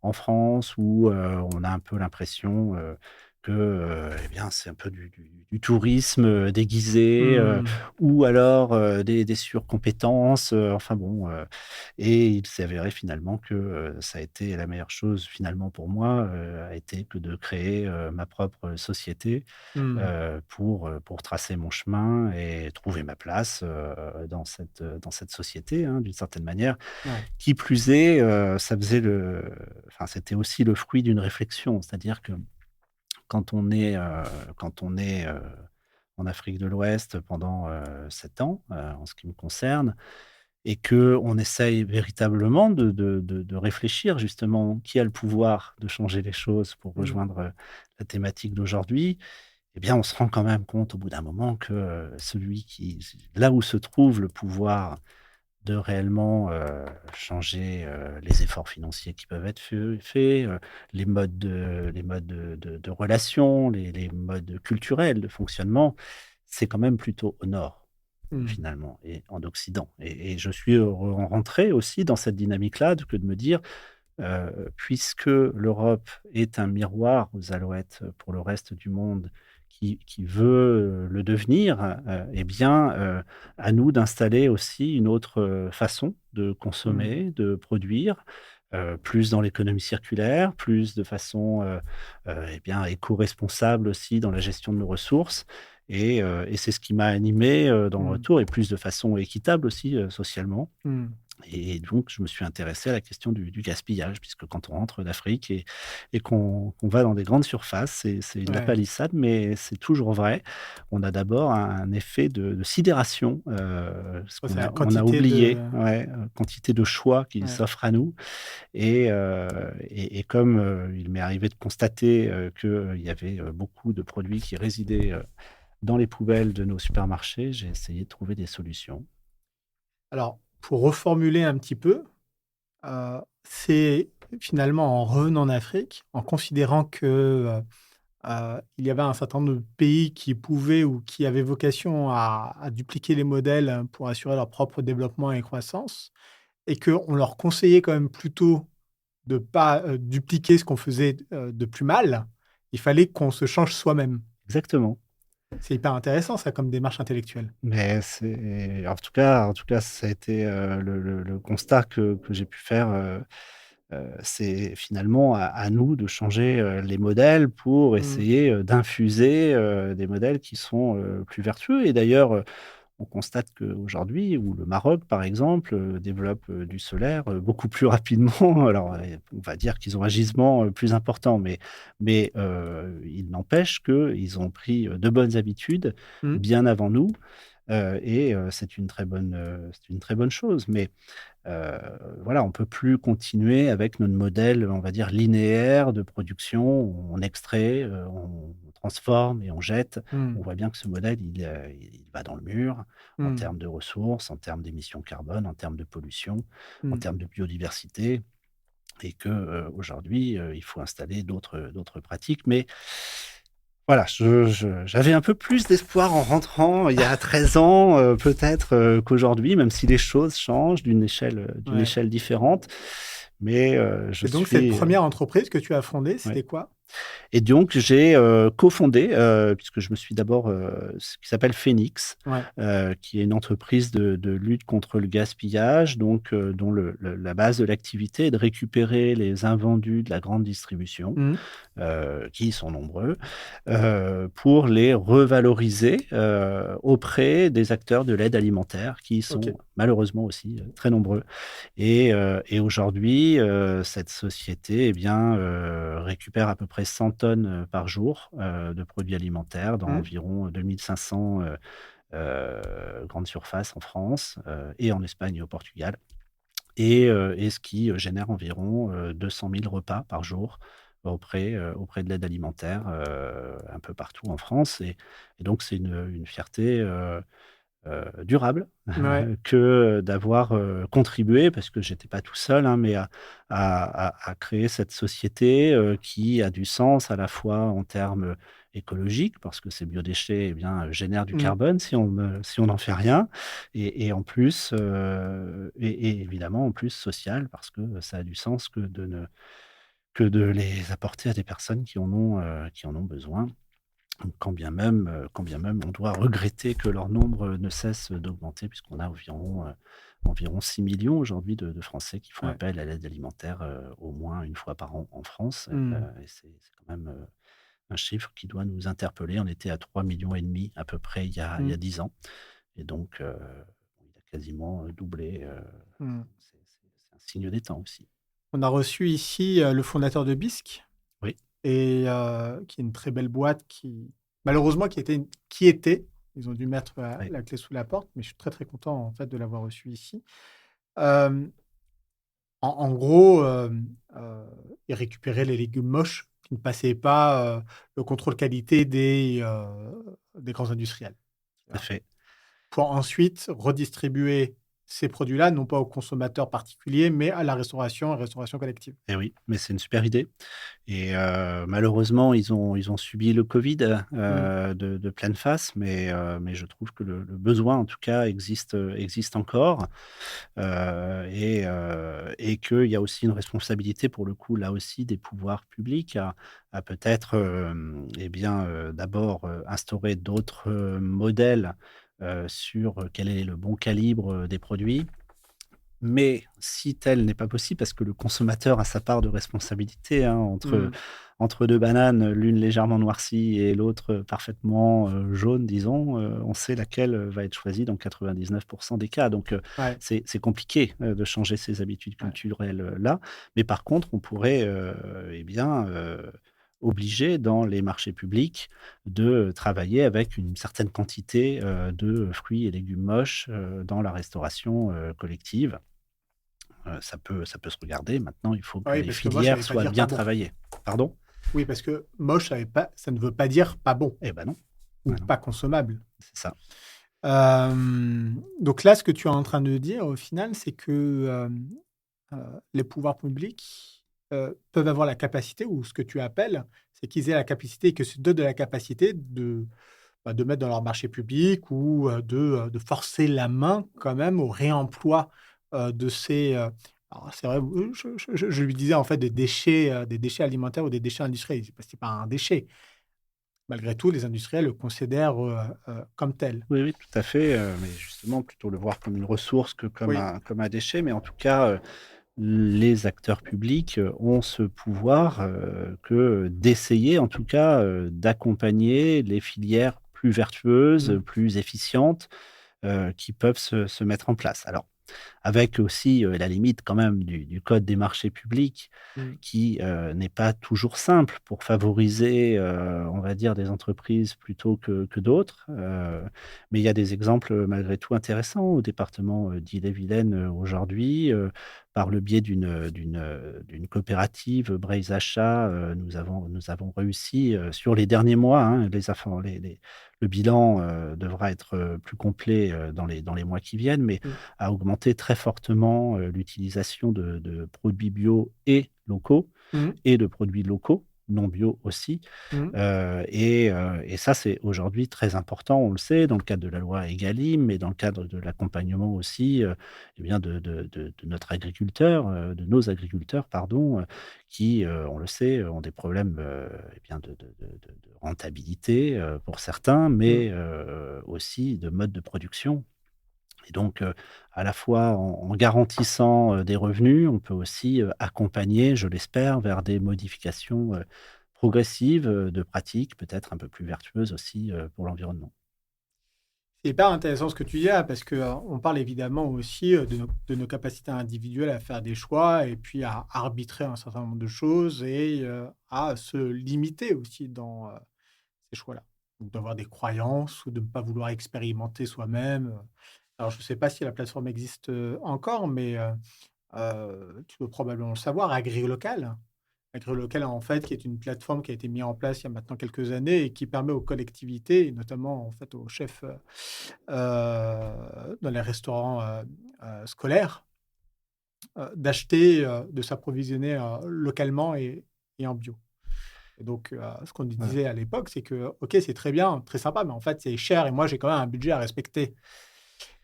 C: en France où, on a un peu l'impression, que, eh bien, c'est un peu du tourisme, déguisé,
A: Mmh.
C: ou alors, des surcompétences, enfin bon, et il s'est avéré finalement que, ça a été la meilleure chose finalement pour moi, a été que de créer, ma propre société,
A: Mmh.
C: pour tracer mon chemin et trouver ma place, dans cette société, hein, d'une certaine manière.
A: Ouais.
C: Qui plus est, ça faisait enfin, c'était aussi le fruit d'une réflexion. C'est-à-dire que quand on est, en Afrique de l'Ouest pendant, 7 ans, en ce qui me concerne et que on essaye véritablement de réfléchir justement qui a le pouvoir de changer les choses pour
A: Mmh.
C: rejoindre, la thématique d'aujourd'hui. Eh bien, on se rend quand même compte au bout d'un moment que, celui qui là où se trouve le pouvoir de réellement changer les efforts financiers qui peuvent être faits, les modes de relations, les modes culturels de fonctionnement, c'est quand même plutôt au nord,
A: Mmh.
C: finalement, et en Occident. Et je suis rentré aussi dans cette dynamique-là que de me dire, puisque l'Europe est un miroir aux alouettes pour le reste du monde qui veut le devenir, eh bien, à nous d'installer aussi une autre façon de
A: Mmh.
C: consommer, de produire, plus dans l'économie circulaire, plus de façon eh bien, éco-responsable aussi dans la gestion de nos ressources. Et c'est ce qui m'a animé dans le
A: Mmh.
C: retour, et plus de façon équitable aussi socialement.
A: Mmh.
C: Et donc, je me suis intéressé à la question du gaspillage, puisque quand on rentre d'Afrique et qu'on va dans des grandes surfaces, c'est de la
A: Ouais.
C: palissade, mais c'est toujours vrai. On a d'abord un effet de sidération, parce
A: Ouais, c'est
C: qu'on
A: la
C: on a
A: quantité
C: oublié,
A: de
C: ouais, quantité de choix qui
A: ouais.
C: s'offrent à nous. Et comme il m'est arrivé de constater qu'il y avait beaucoup de produits qui résidaient dans les poubelles de nos supermarchés, j'ai essayé de trouver des solutions.
A: Alors, pour reformuler un petit peu, c'est finalement en revenant en Afrique, en considérant que, il y avait un certain nombre de pays qui pouvaient ou qui avaient vocation à dupliquer les modèles, pour assurer leur propre développement et croissance et qu'on leur conseillait quand même plutôt de pas, dupliquer ce qu'on faisait, de plus mal. Il fallait qu'on se change soi-même.
C: Exactement.
A: C'est hyper intéressant ça comme démarche intellectuelle.
C: Mais c'est en tout cas, ça a été, le constat que j'ai pu faire, c'est finalement à nous de changer, les modèles pour
A: Mmh.
C: essayer, d'infuser, des modèles qui sont, plus vertueux. Et d'ailleurs, on constate qu'aujourd'hui, où le Maroc, par exemple, développe, du solaire, beaucoup plus rapidement. Alors, on va dire qu'ils ont un gisement, plus important, mais il n'empêche qu'ils ont pris, de bonnes habitudes
A: Mmh.
C: bien avant nous. C'est une très bonne chose. Mais Heu, voilà, on peut plus continuer avec notre modèle, on va dire linéaire de production. On extrait, on transforme et on jette. On
A: Mmh.
C: voit bien que ce modèle, il va dans le mur en
A: Mmh.
C: termes de ressources, en termes d'émissions carbone, en termes de pollution, en
A: Mmh.
C: termes de biodiversité. Et que, aujourd'hui, il faut installer d'autres pratiques. Mais voilà, j'avais un peu plus d'espoir en rentrant il y a 13 ans, peut-être, qu'aujourd'hui, même si les choses changent d'une
A: Ouais.
C: échelle différente. Mais, je
A: Et donc cette
C: suis,
A: première entreprise que tu as fondée,
C: ouais.
A: c'était quoi?
C: Et donc j'ai, cofondé, puisque je me suis d'abord, ce qui s'appelle Phénix,
A: Ouais.
C: qui est une entreprise de lutte contre le gaspillage, donc dont la base de l'activité est de récupérer les invendus de la grande distribution,
A: Mmh.
C: qui sont nombreux, pour les revaloriser, auprès des acteurs de l'aide alimentaire qui
A: OK.
C: sont malheureusement aussi, très nombreux. Et aujourd'hui, cette société, eh bien, récupère à peu près 100 tonnes, par jour, de produits alimentaires dans
A: Mmh.
C: environ 2 500, grandes surfaces en France, et en Espagne et au Portugal. Et ce qui, génère environ, 200 000 repas par jour auprès de l'aide alimentaire, un peu partout en France. Et donc c'est une fierté, durable
A: Ouais.
C: que d'avoir, contribué, parce que j'étais pas tout seul, hein, mais à créer cette société, qui a du sens à la fois en termes écologiques, parce que ces biodéchets, eh bien, génèrent du
A: Mmh.
C: carbone si on n'en fait rien. Et en plus, et évidemment en plus social, parce que ça a du sens que de les apporter à des personnes qui en ont besoin. Quand bien même on doit regretter que leur nombre ne cesse d'augmenter, puisqu'on a environ 6 millions aujourd'hui de Français qui font
A: Ouais.
C: appel à l'aide alimentaire, au moins une fois par an en France.
A: Mmh.
C: Et c'est quand même, un chiffre qui doit nous interpeller. On était à 3,5 millions à peu près il y a
A: Mmh.
C: 10 ans. Et donc, il a quasiment, doublé.
A: Mmh.
C: C'est un signe des temps aussi.
A: On a reçu ici, le fondateur de Bisque
C: Oui,
A: et qui est une très belle boîte qui malheureusement qui était, ils ont dû mettre
C: oui,
A: la clé sous la porte, mais je suis très, très content en fait de l'avoir reçu ici. Hem, en gros, ils récupéraient les légumes moches qui ne passaient pas, le contrôle qualité des grands industriels.
C: tout à fait.
A: Pour ensuite redistribuer ces produits-là, non pas aux consommateurs particuliers, mais à la restauration et restauration collective.
C: Et oui, mais c'est une super idée. Et malheureusement, ils ont subi le Covid
A: Mmh.
C: de pleine face, mais je trouve que le besoin, en tout cas, existe encore. Et qu'il y a aussi une responsabilité, pour le coup, là aussi, des pouvoirs publics à peut-être, eh bien, d'abord, instaurer d'autres modèles sur quel est le bon calibre des produits. Mais si tel n'est pas possible, parce que le consommateur a sa part de responsabilité, hein,
A: Mmh.
C: entre 2 bananes, l'une légèrement noircie et l'autre parfaitement, jaune, disons, on sait laquelle va être choisie dans 99 des cas. Donc,
A: Ouais,
C: c'est compliqué, de changer ses habitudes
A: ouais.
C: culturelles, là. Mais par contre, on pourrait, eh bien, obliger dans les marchés publics de travailler avec une certaine quantité, de fruits et légumes moches, dans la restauration, collective. Ça peut se regarder. Maintenant, il faut
A: Ah
C: que
A: oui,
C: les
A: parce que moche, ça
C: filières
A: veut pas
C: soient
A: dire pas
C: bien
A: bon.
C: travaillées. Pardon?
A: Oui, parce que moche, ça ne veut pas dire pas bon
C: Eh ben non.
A: ou
C: Ah non,
A: pas consommable.
C: c'est ça.
A: Donc là, ce que tu es en train de dire, au final, c'est que, les pouvoirs publics, peuvent avoir la capacité ou ce que tu appelles, c'est qu'ils aient la capacité et que se donnent de la capacité de mettre dans leur marché public ou, de forcer la main quand même au réemploi, de ces, alors c'est vrai, je lui disais en fait des déchets alimentaires ou des déchets industriels. C'est pas un déchet. Malgré tout, les industriels le considèrent, comme tel.
C: Oui, oui, tout à fait, mais justement, plutôt le voir comme une ressource que
A: Oui.
C: comme un déchet. Mais en tout cas, les acteurs publics, ont ce pouvoir, que d'essayer, en tout cas, d'accompagner les filières plus vertueuses,
A: Mmh.
C: plus efficientes, qui peuvent se mettre en place. Alors, avec aussi, la limite quand même du code des marchés publics
A: Mmh.
C: qui, n'est pas toujours simple pour favoriser, on va dire, des entreprises plutôt que d'autres. Mais il y a des exemples, malgré tout intéressants au département, d'Ille-et-Vilaine, aujourd'hui, par le biais d'une coopérative, Braise Achat, nous avons réussi, sur les derniers mois, hein, le bilan, devra être, plus complet, dans les mois qui viennent, mais
A: Mmh.
C: à augmenter très fortement, l'utilisation de produits bio et locaux
A: Mmh.
C: et de produits locaux, non bio aussi.
A: Mmh.
C: Et ça, c'est aujourd'hui très important, on le sait, dans le cadre de la loi Egalim, mais dans le cadre de l'accompagnement aussi, eh bien de notre agriculteur, de nos agriculteurs, pardon, qui, on le sait, ont des problèmes, eh bien de rentabilité, pour certains,
A: Mmh.
C: mais aussi de mode de production. Et donc, à la fois en garantissant, des revenus, on peut aussi, accompagner, je l'espère, vers des modifications, progressives, de pratiques peut-être un peu plus vertueuses aussi, pour l'environnement.
A: C'est hyper intéressant ce que tu dis là, parce que, on parle évidemment aussi, de nos capacités individuelles à faire des choix et puis à arbitrer un certain nombre de choses et à se limiter aussi dans, ces choix-là. Donc d'avoir des croyances ou de ne pas vouloir expérimenter soi-même, Alors je ne sais pas si la plateforme existe, encore, mais tu peux probablement le savoir, AgriLocal. AgriLocal, en fait, qui est une plateforme qui a été mise en place il y a maintenant quelques années et qui permet aux collectivités et notamment, en fait, aux chefs, dans les restaurants, scolaires, d'acheter, de s'approvisionner, localement et en bio. Et donc, ce qu'on nous
C: Ouais.
A: disait à l'époque, c'est que: «OK, c'est très bien, très sympa, mais en fait, c'est cher et moi, j'ai quand même un budget à respecter».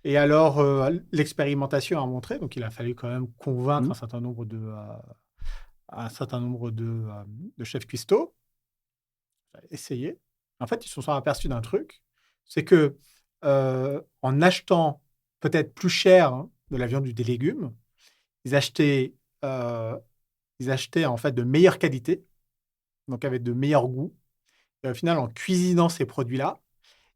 A: Et alors, l'expérimentation a montré, donc il a fallu quand même convaincre
C: Mmh.
A: un certain nombre de chefs cuistots, essayer. En fait, ils se sont aperçus d'un truc, c'est que, en achetant peut-être plus cher, hein, de la viande ou des légumes, ils achetaient, heu, ils achetaient en fait de meilleure qualité, donc avec de meilleurs goûts et au final, en cuisinant ces produits-là,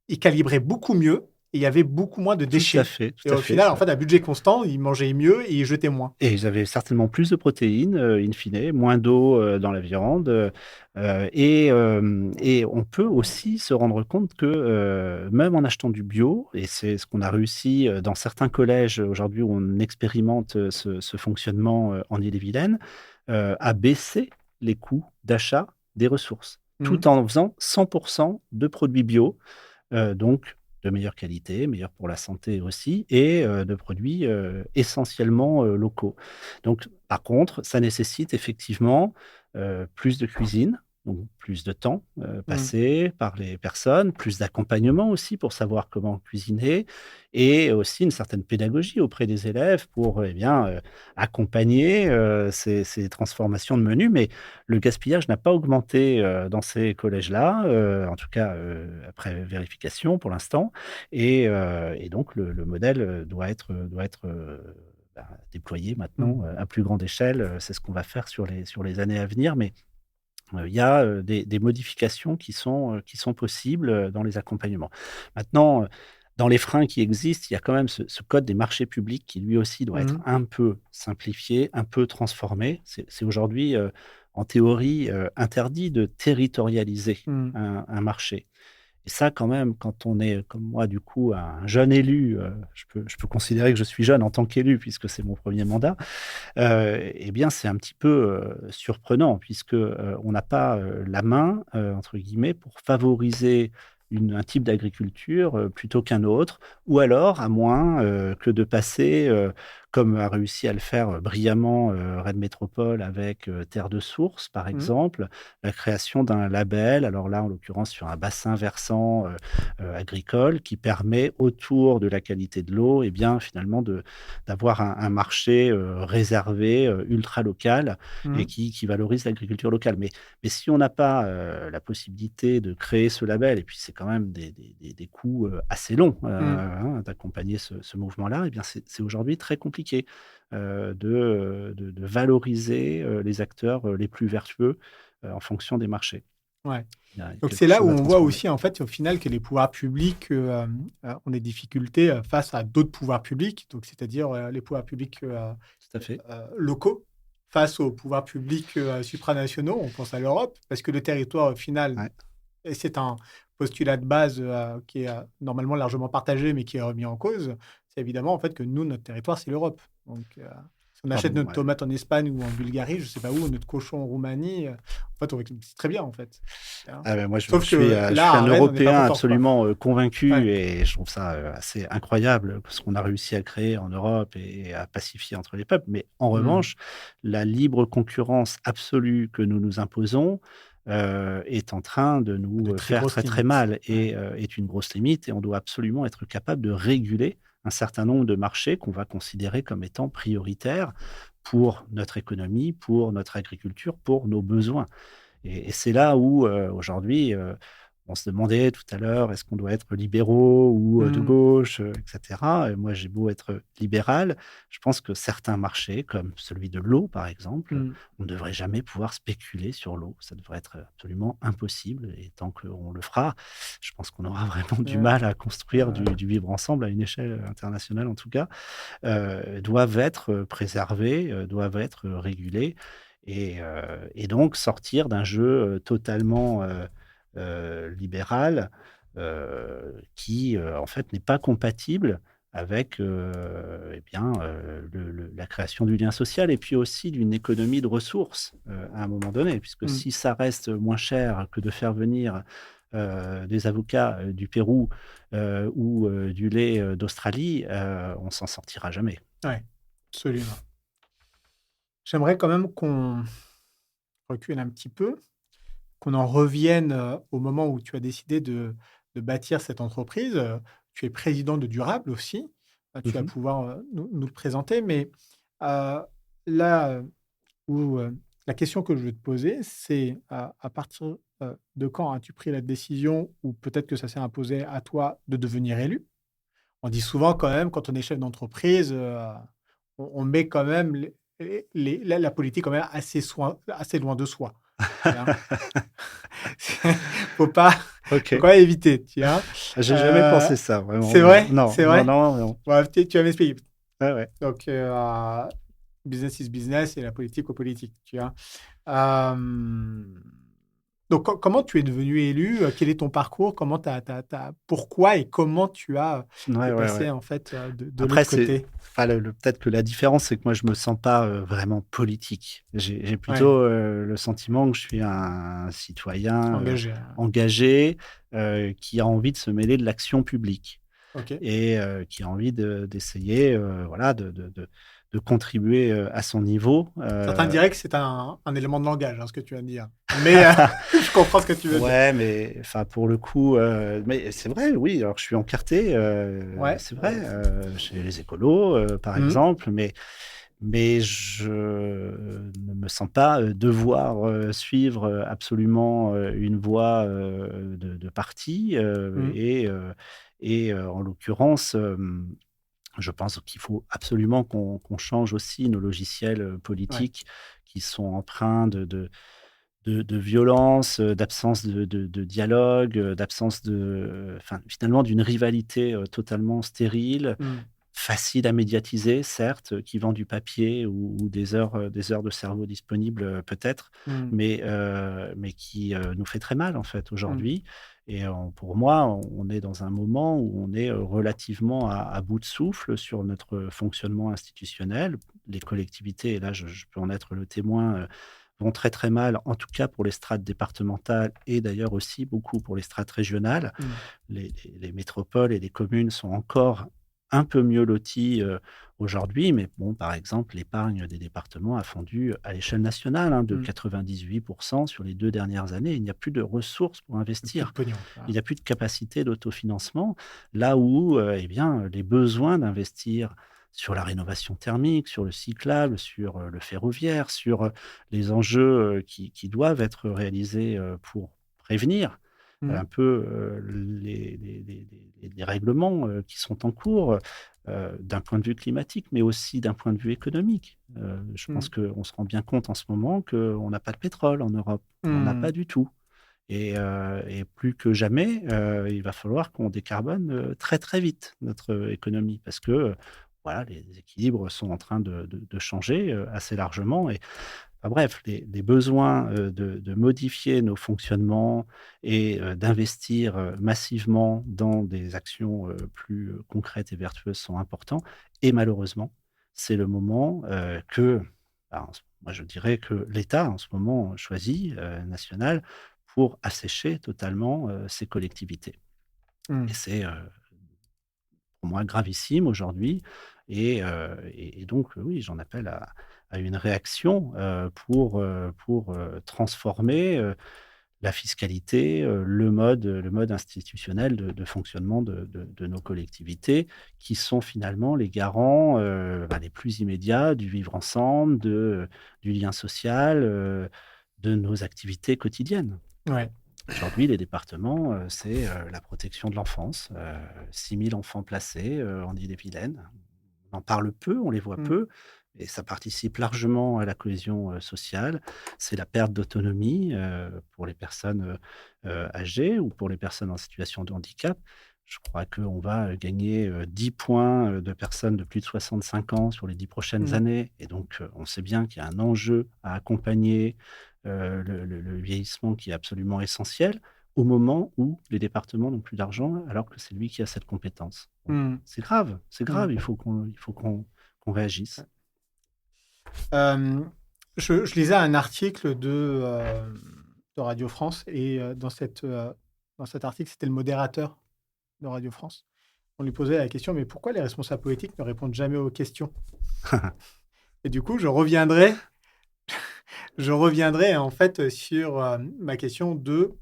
A: ils calibraient beaucoup mieux et il y avait beaucoup moins de déchets et
C: Tout à
A: au
C: fait,
A: final, en
C: ça.
A: fait, à budget constant, ils mangeaient mieux et ils jetaient moins.
C: Et ils avaient certainement plus de protéines, in fine, moins d'eau, dans la viande, et on peut aussi se rendre compte que, même en achetant du bio, et c'est ce qu'on a réussi, dans certains collèges aujourd'hui où on expérimente, ce fonctionnement, en Ille-et-Vilaine, à baisser les coûts d'achat des ressources,
A: Mmh.
C: tout en faisant 100 de produits bio. Donc de meilleure qualité, meilleurs pour la santé aussi, et de produits essentiellement locaux. Donc, par contre, ça nécessite effectivement plus de cuisine, donc plus de temps
A: Mmh.
C: passé par les personnes, plus d'accompagnement aussi pour savoir comment cuisiner, et aussi une certaine pédagogie auprès des élèves pour accompagner ces transformations de menus. Mais le gaspillage n'a pas augmenté dans ces collèges-là, en tout cas après vérification pour l'instant. Et donc le modèle doit être déployé
A: Mmh.
C: maintenant à plus grande échelle. C'est ce qu'on va faire sur les années à venir. Mais il y a des modifications qui sont possibles dans les accompagnements. Maintenant, dans les freins qui existent, il y a quand même ce code des marchés publics qui lui aussi doit être
A: Mmh.
C: un peu simplifié, un peu transformé. C'est aujourd'hui, en théorie, interdit de territorialiser
A: Mmh.
C: un marché. Et ça, quand même, quand on est, comme moi, du coup, un jeune élu, je peux considérer que je suis jeune en tant qu'élu puisque c'est mon premier mandat, et bien, c'est un petit peu surprenant puisque on n'a pas la main, entre guillemets, pour favoriser un type d'agriculture plutôt qu'un autre, ou alors, à moins que de passer, comme a réussi à le faire brillamment Rennes Métropole avec Terre de Source, par
A: Mmh.
C: exemple, la création d'un label, alors là, en l'occurrence, sur un bassin versant agricole, qui permet, autour de la qualité de l'eau, et bien, finalement, d'avoir un marché réservé, ultra local, et
A: Mmh.
C: qui valorise l'agriculture locale. Mais si on n'a pas la possibilité de créer ce label, et puis c'est quand même des coûts assez longs
A: Mmh.
C: d'accompagner ce mouvement-là, et bien c'est aujourd'hui très compliqué de valoriser les acteurs les plus vertueux en fonction des marchés.
A: Ouais.
C: Il y a
A: Donc c'est
C: quelque
A: là
C: chose
A: où
C: à
A: on voit
C: transformer.
A: aussi, en fait, au final, que les pouvoirs publics, ont des difficultés, face à d'autres pouvoirs publics, donc c'est-à-dire, les pouvoirs publics,
C: Tout à fait.
A: locaux, face aux pouvoirs publics, supranationaux. On pense à l'Europe, parce que le territoire, au final,
C: Ouais.
A: et c'est un postulat de base, qui est, normalement largement partagé, mais qui est remis en cause, c'est évidemment, en fait, que nous, notre territoire, c'est l'Europe. Donc, si on achète
C: Pardon,
A: notre
C: ouais.
A: tomate en Espagne ou en Bulgarie, je sais pas où, notre cochon en Roumanie, en fait, c'est très bien, en fait. Hein.
C: Ah ben moi,
A: Sauf
C: je
A: que
C: suis
A: là,
C: un
A: à Rennes, on n'est pas
C: Européen
A: content, quoi.
C: absolument
A: Ouais.
C: convaincu, et je trouve ça assez incroyable ce qu'on a réussi à créer en Europe et à pacifier entre les peuples. Mais en
A: Mmh.
C: revanche, la libre concurrence absolue que nous nous imposons est en train de
A: De
C: nous
A: très
C: faire
A: grosses
C: très très
A: limites.
C: mal,
A: Ouais.
C: et est une grosse limite. Et on doit absolument être capable de réguler un certain nombre de marchés qu'on va considérer comme étant prioritaires pour notre économie, pour notre agriculture, pour nos besoins. Et c'est là où, aujourd'hui, on se demandait tout à l'heure, est-ce qu'on doit être libéraux ou de
A: Mmh.
C: gauche, et cetera. Et moi, j'ai beau être libéral, je pense que certains marchés, comme celui de l'eau, par exemple,
A: Mmh.
C: on ne devrait jamais pouvoir spéculer sur l'eau. Ça devrait être absolument impossible, et tant qu'on le fera, je pense qu'on aura vraiment du
A: Ouais.
C: mal à construire
A: Ouais.
C: du vivre ensemble à une échelle internationale, en tout cas. Doivent être préservés, doivent être régulés, et donc sortir d'un jeu totalement libéral, qui en fait n'est pas compatible avec la création du lien social, et puis aussi d'une économie de ressources à un moment donné, puisque
A: Mmh.
C: si ça reste moins cher que de faire venir des avocats du Pérou ou du lait d'Australie, on s'en sortira jamais.
A: Ouais, absolument. J'aimerais quand même qu'on recule un petit peu, qu'on en revienne, au moment où tu as décidé de bâtir cette entreprise. Tu es président de Durable aussi. Tu vas
C: Mmh.
A: pouvoir, nous le présenter, mais, heu, là, où, la question que je veux te poser, c'est à partir, de quand as-tu pris la décision, ou peut-être que ça s'est imposé à toi, de devenir élu? On dit souvent quand même, quand on est chef d'entreprise, on met quand même la politique quand même assez loin de soi, tu vois? Faut pas faut
C: OK.
A: quand même éviter, tu vois?
C: J'ai jamais
A: Heu,
C: pensé ça vraiment,
A: c'est
C: non.
A: vrai?
C: Non,
A: C'est
C: non,
A: vrai?
C: non, non.
A: Bon, tu vas m'expliquer.
C: Ouais, ouais.
A: Donc, business is business et la politique aux politiques, tu vois? Hem, Donc, comment tu es devenu élu? Quel est ton parcours? Pourquoi et comment tu as
C: Ouais,
A: t'es
C: ouais, ouais.
A: passé en fait de
C: Après,
A: l'autre côté?
C: enfin, peut-être que la différence, c'est que moi, je me sens pas vraiment politique. J'ai
A: Ouais,
C: plutôt le sentiment que je suis un citoyen
A: engagé. Hein.
C: engagé qui a envie de se mêler de l'action publique
A: Ok.
C: et qui a envie d'essayer voilà, de contribuer à son niveau.
A: Certains diraient que c'est un élément de langage, hein, ce que tu viens de dire. Mais je comprends ce que tu veux dire.
C: Ouais, mais enfin, pour le coup, mais c'est vrai, oui. Alors, je suis encarté,
A: Ouais.
C: c'est vrai, chez les écolos, par
A: Mhm.
C: exemple, mais je ne me sens pas devoir suivre absolument une voie de parti.
A: Mhm.
C: En l'occurrence, je pense qu'il faut absolument qu'on change aussi nos logiciels
A: Ouais.
C: politiques qui sont empreints de violence, d'absence de dialogue, d'absence enfin, finalement d'une rivalité totalement stérile,
A: Mhm.
C: facile à médiatiser, certes, qui vend du papier ou des heures de cerveau disponibles, peut-être,
A: Mhm.
C: mais qui nous fait très mal, en fait,
A: Mhm.
C: aujourd'hui. Pour moi, on est dans un moment où on est relativement à bout de souffle sur notre fonctionnement institutionnel. Les collectivités, et là, je peux en être le témoin, vont très, très mal, en tout cas pour les strates départementales et d'ailleurs aussi beaucoup pour les strates régionales.
A: Mhm.
C: Les métropoles et les communes sont encore un peu mieux loties, aujourd'hui, mais bon, par exemple, l'épargne des départements a fondu à l'échelle nationale, hein, de
A: Mhm.
C: 98 sur les 2 dernières années. Il n'y a plus de ressources pour
A: Plus de
C: investir.
A: pognon.
C: Il
A: Voilà.
C: n'y a plus de capacité d'autofinancement, là où, eh bien, les besoins d'investir sur la rénovation thermique, sur le cyclable, sur, le ferroviaire, sur, les enjeux, qui doivent être réalisés, pour prévenir un
A: Mhm.
C: peu, les règlements, qui sont en cours, d'un point de vue climatique, mais aussi d'un point de vue économique. Je pense
A: Mhm.
C: qu'on se rend bien compte en ce moment qu'on n'a pas de pétrole en Europe. On n'en a pas
A: Mhm.
C: du tout et plus que jamais, il va falloir qu'on décarbone, très, très vite notre économie parce que, voilà, les équilibres sont en train de changer, assez largement enfin bref, les besoins, de modifier nos fonctionnements et d'investir, massivement dans des actions, plus, concrètes et vertueuses sont importants et malheureusement, c'est le moment, que, bah, moi je dirais que l'État en ce moment choisit, national, pour assécher totalement, ces collectivités et
A: Mhm.
C: c'est, pour moi gravissime aujourd'hui et donc oui, j'en appelle à une réaction, pour transformer, la fiscalité, le mode institutionnel de fonctionnement de nos collectivités qui sont finalement les garants, bah, les plus immédiats du vivre ensemble, du lien social, de nos activités quotidiennes.
A: Ouais.
C: Aujourd'hui, les départements, c'est, la protection de l'enfance, 6 000 enfants placés, en Ille-et-Vilaine. On en parle peu, on les voit
A: Mhm.
C: peu et ça participe largement à la cohésion, sociale. C'est la perte d'autonomie, pour les personnes, âgées ou pour les personnes en situation de handicap. Je crois qu'on va, gagner, 10 points, de personnes de plus de 65 ans sur les 10 prochaines
A: Mhm.
C: années et donc on sait bien qu'il y a un enjeu à accompagner, le vieillissement qui est absolument essentiel, au moment où les départements n'ont plus d'argent, alors que c'est lui qui a cette compétence. Donc
A: Mhm.
C: c'est grave,
A: Mhm.
C: il faut qu'on réagisse.
A: Euh, je lisais un article de Radio France et dans cet article, c'était le modérateur de Radio France. On lui posait la question, mais pourquoi les responsables politiques ne répondent jamais aux questions? Et du coup, je reviendrai en fait sur ma question de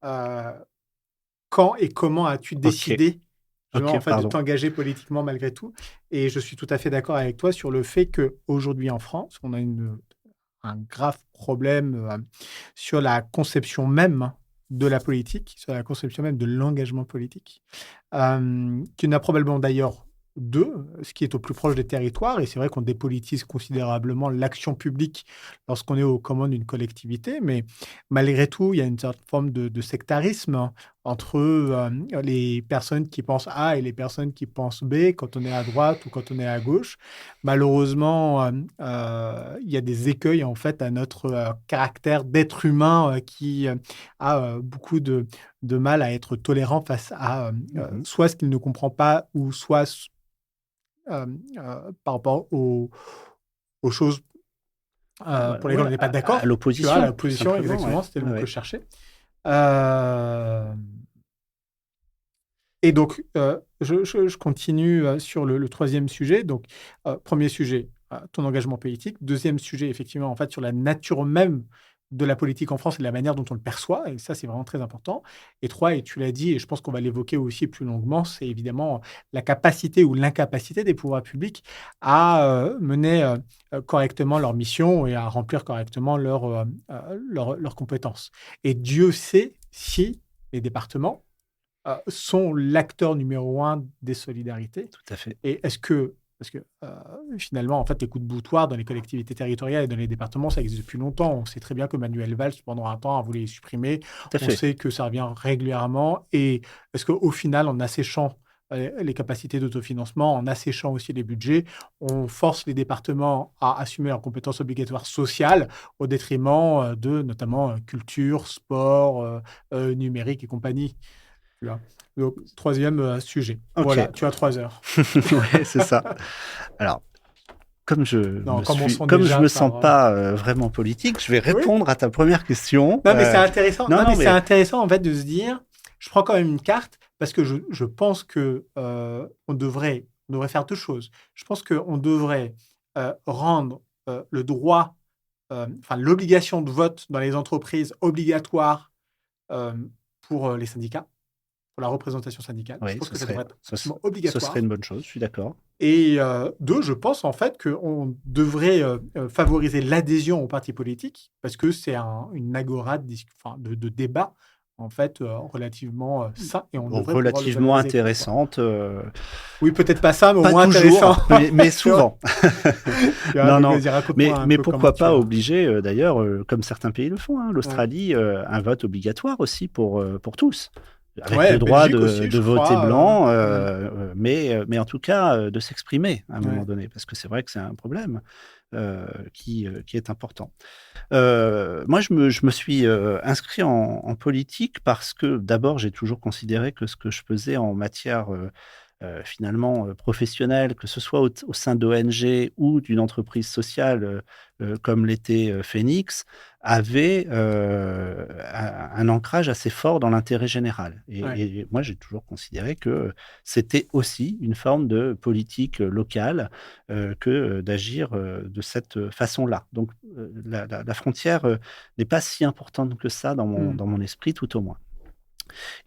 A: euh, quand et comment as-tu
C: OK,
A: décidé justement
C: OK,
A: en fait de
C: pardon.
A: t'engager politiquement malgré tout? Et je suis tout à fait d'accord avec toi sur le fait qu'aujourd'hui en France, on a un grave problème sur la conception même de la politique, sur la conception même de l'engagement politique, qui n'a probablement d'ailleurs deux, ce qui est au plus proche des territoires. Et c'est vrai qu'on dépolitise considérablement l'action publique lorsqu'on est aux commandes d'une collectivité, mais malgré tout, il y a une certaine forme de sectarisme entre les personnes qui pensent A et les personnes qui pensent B quand on est à droite ou quand on est à gauche. Malheureusement, il y a des écueils en fait à notre caractère d'être humain qui a beaucoup de mal à être tolérant face à soit ce qu'il ne comprend pas ou soit par rapport aux choses pour lesquelles on n'est pas
C: à
A: d'accord. Tu vois,
C: l'opposition,
A: la
C: tout
A: position,
C: simplement,
A: exactement,
C: ouais.
A: c'était le mot
C: Ouais,
A: que
C: ouais.
A: je cherchais. Euh, Et donc, je continue sur le troisième sujet. Donc, premier sujet, ton engagement politique. Deuxième sujet, effectivement, en fait, sur la nature même de la politique en France et la manière dont on le perçoit. Et ça, c'est vraiment très important. Et trois, et tu l'as dit, et je pense qu'on va l'évoquer aussi plus longuement, c'est évidemment la capacité ou l'incapacité des pouvoirs publics à mener correctement leur mission et à remplir correctement leurs compétences. Et Dieu sait si les départements sont l'acteur numéro un des solidarités.
C: Tout à fait.
A: Et est-ce que, parce que finalement, en fait, les coups de boutoir dans les collectivités territoriales et dans les départements, ça existe depuis longtemps. On sait très bien que Manuel Valls, pendant un temps, a voulu les supprimer.
C: Tout à
A: On
C: fait.
A: sait que ça revient régulièrement. Et est-ce qu'au final, en asséchant les capacités d'autofinancement, en asséchant aussi les budgets, on force les départements à assumer leurs compétences obligatoires sociales au détriment de notamment culture, sport, numérique et compagnie. Tu vois. Donc, troisième sujet.
C: Ok.
A: Voilà, tu as 3 heures.
C: Ouais, c'est ça. Alors,
A: Non, commençons
C: comme je
A: déjà
C: me sens
A: par.
C: pas vraiment politique, je vais
A: Oui.
C: répondre à ta première question.
A: Non, mais c'est intéressant.
C: non,
A: Non,
C: non,
A: mais c'est
C: mais
A: intéressant en fait de se dire, je prends quand même une carte parce que je pense que on devrait faire deux choses. Je pense qu'on devrait rendre le droit, enfin l'obligation de vote dans les entreprises obligatoire euh, pour les syndicats, pour la représentation syndicale. Je
C: oui,
A: pense que ça devrait être
C: ce
A: absolument
C: serait
A: obligatoire.
C: une bonne chose, je suis d'accord.
A: Et deux, je pense en fait qu'on devrait favoriser l'adhésion aux partis politiques parce que c'est une agora de débat en fait relativement sain et on devrait pouvoir le
C: Relativement
A: valoriser.
C: intéressante.
A: Oui, peut-être pas ça, mais au
C: Pas
A: moins
C: toujours,
A: intéressant.
C: mais souvent.
A: Tu vois,
C: Non,
A: donc,
C: non.
A: vas-y, raconte-moi un
C: Mais
A: peu
C: pourquoi
A: comment tu
C: pas
A: as-
C: obliger, d'ailleurs, comme certains pays le font, hein, l'Australie, un vote obligatoire aussi pour tous, avec
A: Ouais,
C: le droit
A: Belgique aussi,
C: de
A: je
C: voter
A: crois.
C: blanc, mais en tout cas de s'exprimer à un moment
A: Ouais.
C: donné, parce que c'est vrai que c'est un problème qui est important. Moi, je me suis inscrit en politique parce que d'abord, j'ai toujours considéré que ce que je faisais en matière finalement professionnelle, que ce soit au sein d'ONG ou d'une entreprise sociale comme l'était Phoenix, avait un ancrage assez fort dans l'intérêt général.
A: Ouais.
C: Et moi, j'ai toujours considéré que c'était aussi une forme de politique locale que d'agir de cette façon-là. Donc, la frontière n'est pas si importante que ça
A: Mm.
C: dans mon esprit, tout au moins.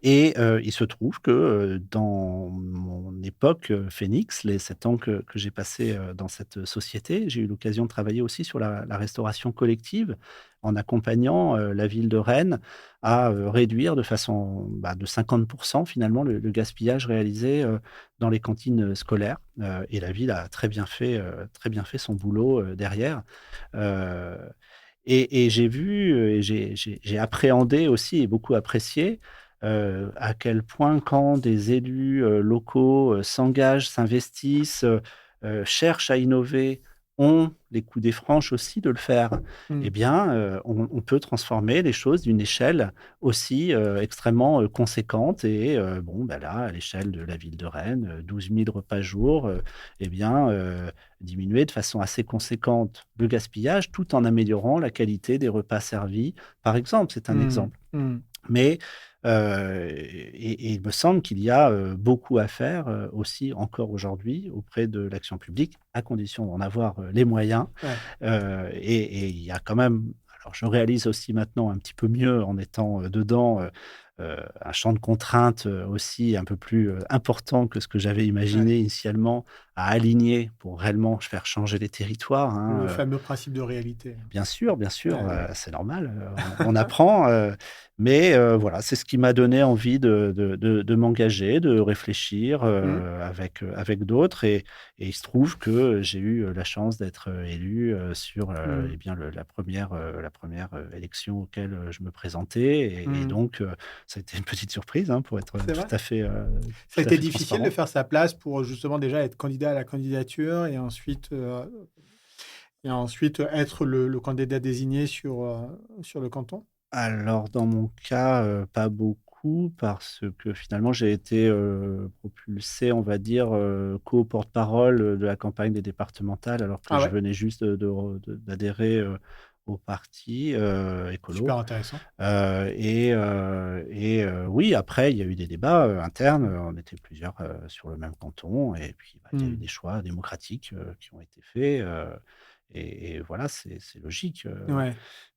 C: Et il se trouve que dans mon époque Phoenix, les 7 ans que j'ai passés dans cette société, j'ai eu l'occasion de travailler aussi sur la restauration collective en accompagnant la ville de Rennes à réduire de façon de 50% finalement le gaspillage réalisé dans les cantines scolaires. Et la ville a très bien fait son boulot derrière. Euh, et j'ai vu, et j'ai appréhendé aussi et beaucoup apprécié à quel point quand des élus locaux s'engagent, s'investissent, cherchent à innover, ont les coudées franches aussi de le faire, eh
A: Mm.
C: bien, on peut transformer les choses d'une échelle aussi extrêmement conséquente. Et bon, ben là, à l'échelle de la ville de Rennes, 12 000 repas jour, eh bien, diminuer de façon assez conséquente le gaspillage tout en améliorant la qualité des repas servis, par exemple. C'est un
A: Mm.
C: exemple.
A: Mm.
C: Mais et il me semble qu'il y a beaucoup à faire aussi encore aujourd'hui auprès de l'action publique, à condition d'en avoir les moyens.
A: Ouais.
C: Et il y a quand même, alors je réalise aussi maintenant un petit peu mieux en étant dedans, un champ de contraintes aussi un peu plus important que ce que j'avais imaginé
A: Ouais.
C: initialement à aligner pour réellement faire changer les territoires, hein,
A: Le fameux principe de réalité.
C: bien sûr,
A: Ouais.
C: c'est normal, on apprend, mais voilà, c'est ce qui m'a donné envie de m'engager, de réfléchir,
A: Mmh.
C: avec d'autres et il se trouve que j'ai eu la chance d'être, élu, sur,
A: Mmh.
C: eh bien la 1re, élection auquel, je me présentais et
A: Mmh.
C: donc ça a été une petite surprise, hein, pour être,
A: C'est vrai? Ça a
C: tout à
A: été
C: fait
A: difficile de
C: transparent.
A: faire sa place pour, justement déjà être candidat à la candidature et ensuite être le candidat désigné sur le canton?
C: Alors dans mon cas, pas beaucoup parce que finalement j'ai été, propulsé, on va dire, co-porte-parole, de la campagne des départementales alors que
A: Ah
C: je
A: ouais?
C: venais juste d'adhérer, au parti, écolo.
A: Super intéressant.
C: Oui, après il y a eu des débats, internes, on était plusieurs, sur le même canton et puis, bah, il y a eu
A: Mmh.
C: des choix démocratiques, qui ont été faits, et voilà, c'est logique,
A: Ouais.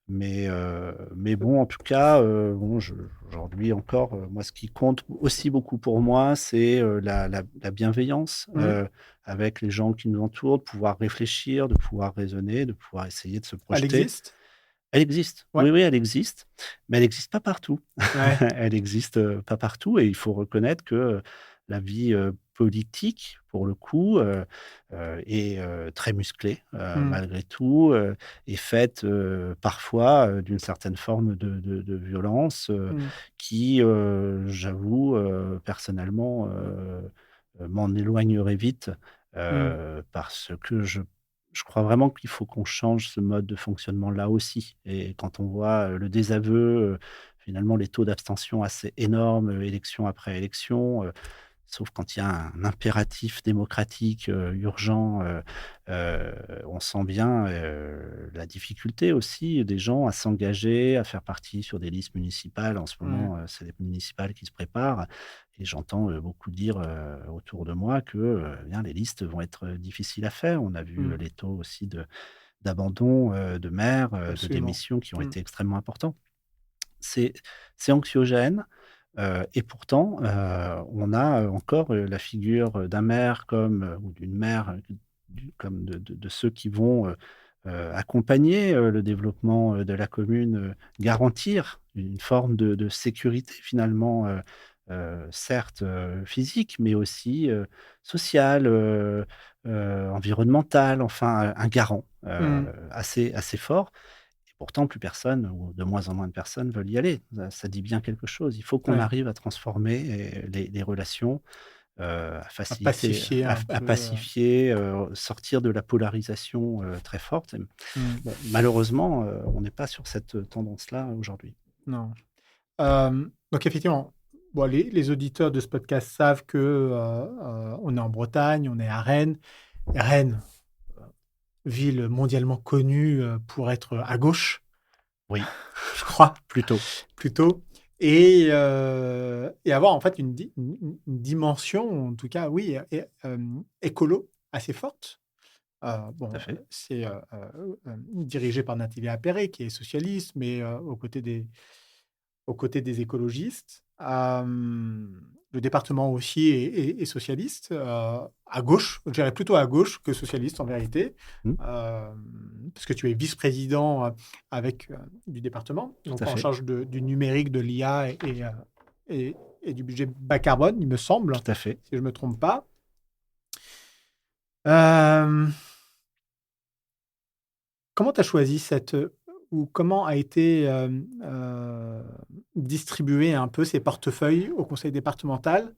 C: mais bon, en tout cas, bon, aujourd'hui encore, moi, ce qui compte aussi beaucoup pour moi, c'est, la bienveillance,
A: Mmh.
C: avec les gens qui nous entourent, de pouvoir réfléchir, de pouvoir raisonner, de pouvoir essayer de se
A: Elle
C: projeter.
A: existe?
C: Elle existe,
A: Ouais.
C: oui, oui, elle existe, mais elle existe pas partout.
A: Ouais.
C: Elle existe, pas partout et il faut reconnaître que, la vie, politique, pour le coup, est, très musclée,
A: Mmh.
C: malgré tout, est faite, parfois, d'une certaine forme de violence,
A: Mmh.
C: qui, j'avoue, personnellement, m'en éloignerai vite,
A: Mmh.
C: parce que je crois vraiment qu'il faut qu'on change ce mode de fonctionnement-là aussi et quand on voit, le désaveu, finalement les taux d'abstention assez énormes, élection après élection, sauf quand il y a un impératif démocratique, urgent, on sent bien, la difficulté aussi des gens à s'engager, à faire partie sur des listes municipales. En ce
A: Ouais.
C: moment, c'est les municipales qui se préparent et j'entends, beaucoup dire, autour de moi que, eh bien les listes vont être, difficiles à faire. On a vu,
A: Mmh.
C: les taux aussi d'abandon, de maires, de
A: Absolument.
C: démissions qui ont
A: Mmh.
C: été extrêmement importants. C'est c'est anxiogène, et pourtant, on a, encore, la figure, d'un maire comme, ou d'une maire, comme de ceux qui vont, accompagner, le développement, de la commune, garantir une forme de sécurité finalement, certes, physique, mais aussi, sociale, environnementale, enfin, un garant,
A: Mmh.
C: assez fort. Et pourtant, plus personne ou de moins en moins de personnes veulent y aller. Ça dit bien quelque chose. Il faut qu'on
A: Ouais.
C: arrive à transformer les relations, à
A: À
C: faciliter,
A: pacifier un
C: à
A: peu,
C: pacifier, sortir de la polarisation, très forte.
A: mmh.
C: Bon, malheureusement, on n'est pas sur cette tendance-là aujourd'hui.
A: Non. Donc effectivement, bon, les auditeurs de ce podcast savent que, on est en Bretagne, on est à Rennes. Et Rennes, ville mondialement connue, pour être à gauche,
C: Oui,
A: je crois,
C: plutôt.
A: plutôt et avoir en fait une dimension, en tout cas, oui, écolo assez forte.
C: Tout à fait.
A: C'est, dirigé par Nathalie Appéré qui est socialiste, mais, aux côtés des écologistes. Le département aussi est socialiste, à gauche, je dirais plutôt à gauche que socialiste en vérité,
C: Mmh,
A: parce que tu es vice-président, du département,
C: tout
A: donc
C: à
A: en
C: fait,
A: charge du numérique, de l'IA et du budget bas carbone, il me semble,
C: tout à fait.
A: si je ne me trompe pas. Euh, Comment tu as choisi ou comment a été, distribué un peu ces portefeuilles au conseil départemental?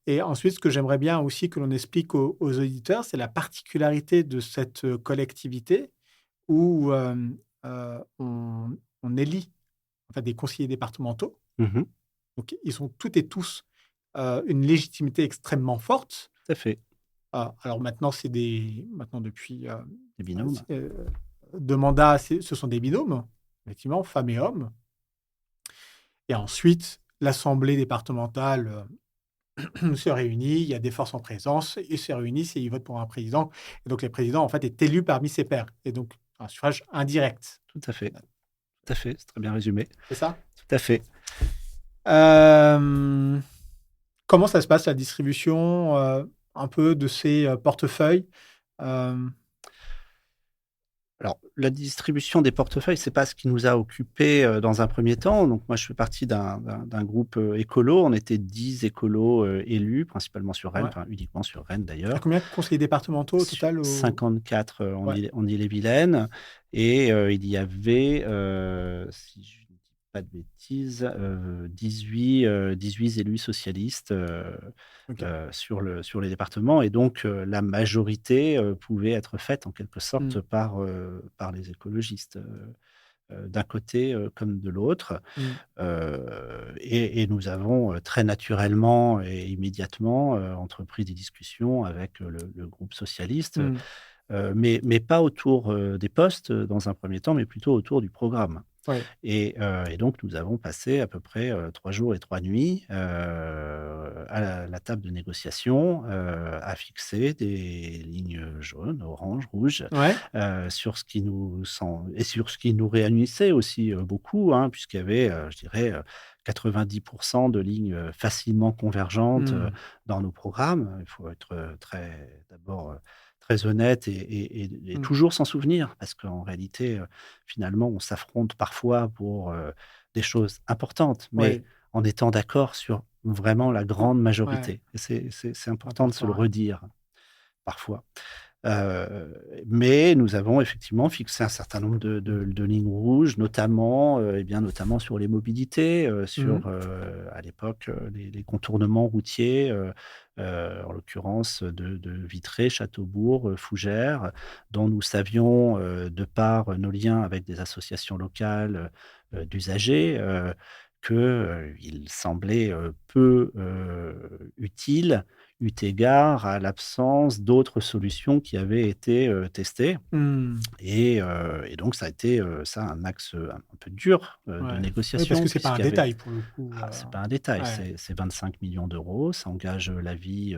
A: Et ensuite, ce que j'aimerais bien aussi que l'on explique aux auditeurs, c'est la particularité de cette, collectivité où, on élit, en fait, des conseillers départementaux.
C: Mmh,
A: Donc ils ont toutes et tous, une légitimité extrêmement forte.
C: tout à fait.
A: Alors maintenant depuis,
C: Les binômes.
A: 2 mandats, ce sont des binômes, effectivement, femmes et hommes. Et ensuite, l'assemblée départementale, se réunit, il y a des forces en présence, ils se réunissent et ils votent pour un président. Et donc, le président, en fait, est élu parmi ses pairs. Et donc, un suffrage indirect.
C: Tout à fait, tout à fait, c'est très bien résumé.
A: C'est ça?
C: Tout à fait.
A: Euh, Comment ça se passe, la distribution un peu de ces portefeuilles. Euh,
C: Alors, la distribution des portefeuilles, c'est pas ce qui nous a occupés dans un premier temps. Donc, moi, je fais partie d'un groupe écolo. On était 10 écolos élus, principalement sur Rennes,
A: ouais.
C: enfin uniquement sur Rennes
A: Il y a
C: d'ailleurs.
A: combien de conseillers départementaux au total
C: 54
A: Ouais.
C: en Ille-et-Vilaine. Et il y avait, si je ne dis pas de bêtises, 18 élus socialistes
A: Ok.
C: sur les départements. Et donc, la majorité pouvait être faite en quelque sorte
A: Mm.
C: par les écologistes. D'un côté comme de l'autre.
A: Mm.
C: Et nous avons très naturellement et immédiatement entrepris des discussions avec le groupe socialiste,
A: Mm.
C: mais pas autour des postes dans un premier temps, mais plutôt autour du programme.
A: Ouais.
C: Et donc, nous avons passé à peu près 3 jours et 3 nuits à la table de négociation, à fixer des lignes jaunes, oranges, rouges,
A: Ouais.
C: sur ce qui et sur ce qui nous réunissait aussi beaucoup, hein, puisqu'il y avait, je dirais, 90% de lignes facilement convergentes
A: Mm.
C: dans nos programmes. Il faut être d'abord très honnête et
A: Mm.
C: toujours s'en souvenir, parce qu'en réalité, finalement, on s'affronte parfois pour des choses importantes, mais
A: Ouais.
C: en étant d'accord sur vraiment la grande
A: Ouais.
C: majorité. Et c'est important de se le
A: Important, ouais.
C: redire parfois. Mais nous avons effectivement fixé un certain nombre de lignes rouges, notamment, notamment sur les mobilités,
A: Mm.
C: à l'époque, les contournements routiers, en l'occurrence de Vitré, Châteaubourg, Fougères, dont nous savions, de par nos liens avec des associations locales d'usagers, qu'il semblait peu utile eu égard à l'absence d'autres solutions qui avaient été testées.
A: Mm.
C: Et donc, ça a été ça un axe un peu dur de
A: Ouais. Oui, parce
C: négociation,
A: que c'est pas un
C: puisqu'il y avait.
A: détail pour le coup.
C: C'est pas un détail,
A: Ouais.
C: c'est 25 millions d'euros, ça engage la vie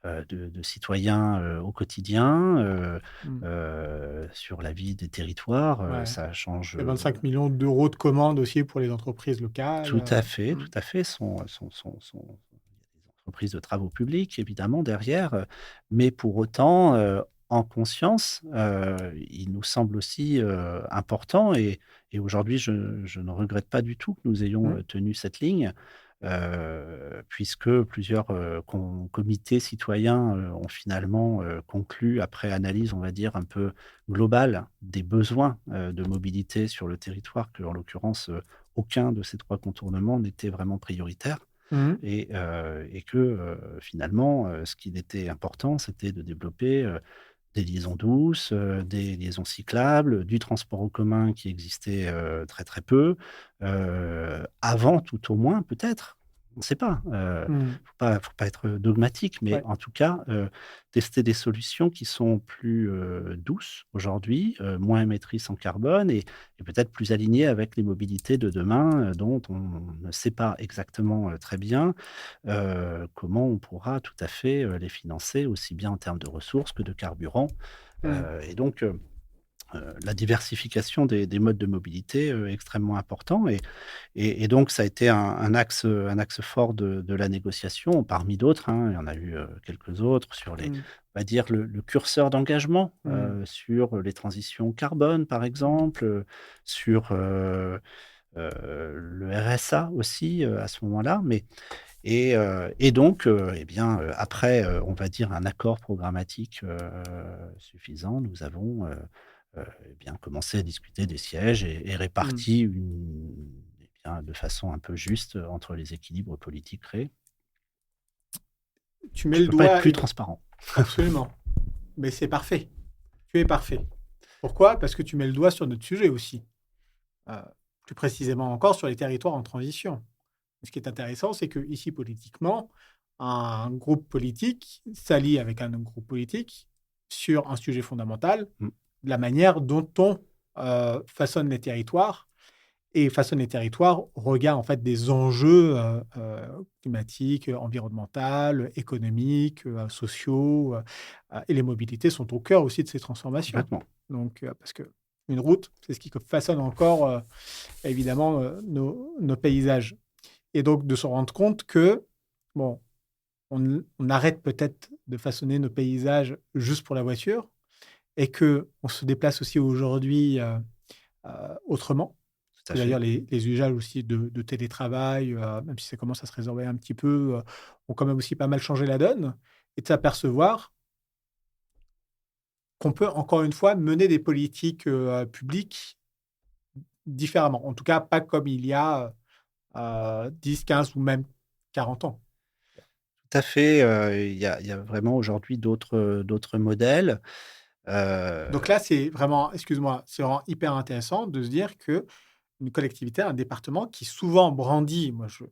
C: de citoyens au quotidien,
A: Mm.
C: sur la vie des territoires,
A: Ouais.
C: ça change.
A: C'est 25 millions d'euros de commandes aussi pour les entreprises locales.
C: Tout à fait,
A: Mm.
C: tout à fait. Il y a des entreprises de travaux publics, évidemment, derrière, mais pour autant, en conscience, il nous semble aussi important, et aujourd'hui, je ne regrette pas du tout que nous ayons
A: Mm.
C: tenu cette ligne, puisque plusieurs comités citoyens ont finalement conclu, après analyse, on va dire, un peu globale des besoins de mobilité sur le territoire, que, en l'occurrence, aucun de ces 3 contournements n'était vraiment prioritaire,
A: Mm.
C: et que, finalement, ce qui était important, c'était de développer, des liaisons douces, des liaisons cyclables, du transport en commun qui existait, très, très peu, avant tout au moins peut-être, on ne sait pas,
A: Mm.
C: faut pas être dogmatique, mais
A: Ouais.
C: en tout cas, tester des solutions qui sont plus, douces aujourd'hui, moins émettrices en carbone, et peut-être plus alignées avec les mobilités de demain, dont on ne sait pas exactement, très bien, comment on pourra tout à fait, les financer, aussi bien en termes de ressources que de carburant.
A: Mm.
C: Et donc, la diversification des modes de mobilité est extrêmement important, et donc ça a été un axe fort de la négociation, parmi d'autres, hein. Il y en a eu quelques autres sur
A: Mm.
C: on va dire, le curseur d'engagement,
A: Mm.
C: sur les transitions carbone, par
A: Mm.
C: exemple, sur le RSA aussi, à ce moment-là. Et donc, après, on va dire, un accord programmatique suffisant, nous avons commencé à discuter des sièges, et
A: Mm.
C: réparti de façon un peu juste entre les équilibres politiques créés.
A: Tu mets
C: Je
A: le
C: ne peux pas être
A: doigt.
C: plus transparent.
A: Absolument. Mais c'est parfait. Tu es parfait. Pourquoi? Parce que tu mets le doigt sur notre sujet aussi. Euh, Plus précisément encore sur les territoires en transition. Ce qui est intéressant, c'est que ici, politiquement, un groupe politique s'allie avec un autre groupe politique sur un sujet fondamental,
C: Mm.
A: de la manière dont on façonne les territoires, et façonne les territoires au regard en fait des enjeux climatiques, environnementaux, économiques, sociaux, et les mobilités sont au cœur aussi de ces transformations.
C: Complètement.
A: Donc, parce que une route, c'est ce qui façonne encore évidemment nos paysages. Et donc de se rendre compte que, bon, on arrête peut-être de façonner nos paysages juste pour la voiture et que on se déplace aussi aujourd'hui autrement.
C: Tout à
A: Et d'ailleurs,
C: fait.
A: les usages aussi de télétravail, même si ça commence à se résorber un petit peu, ont quand même aussi pas mal changé la donne et de s'apercevoir qu'on peut encore une fois mener des politiques publiques différemment. En tout cas, pas comme il y a 10, 15 ou même 40 ans.
C: Tout à fait, il y a vraiment aujourd'hui d'autres modèles.
A: Donc là, c'est vraiment, excuse-moi, c'est vraiment hyper intéressant de se dire que une collectivité, un département qui souvent brandit, moi je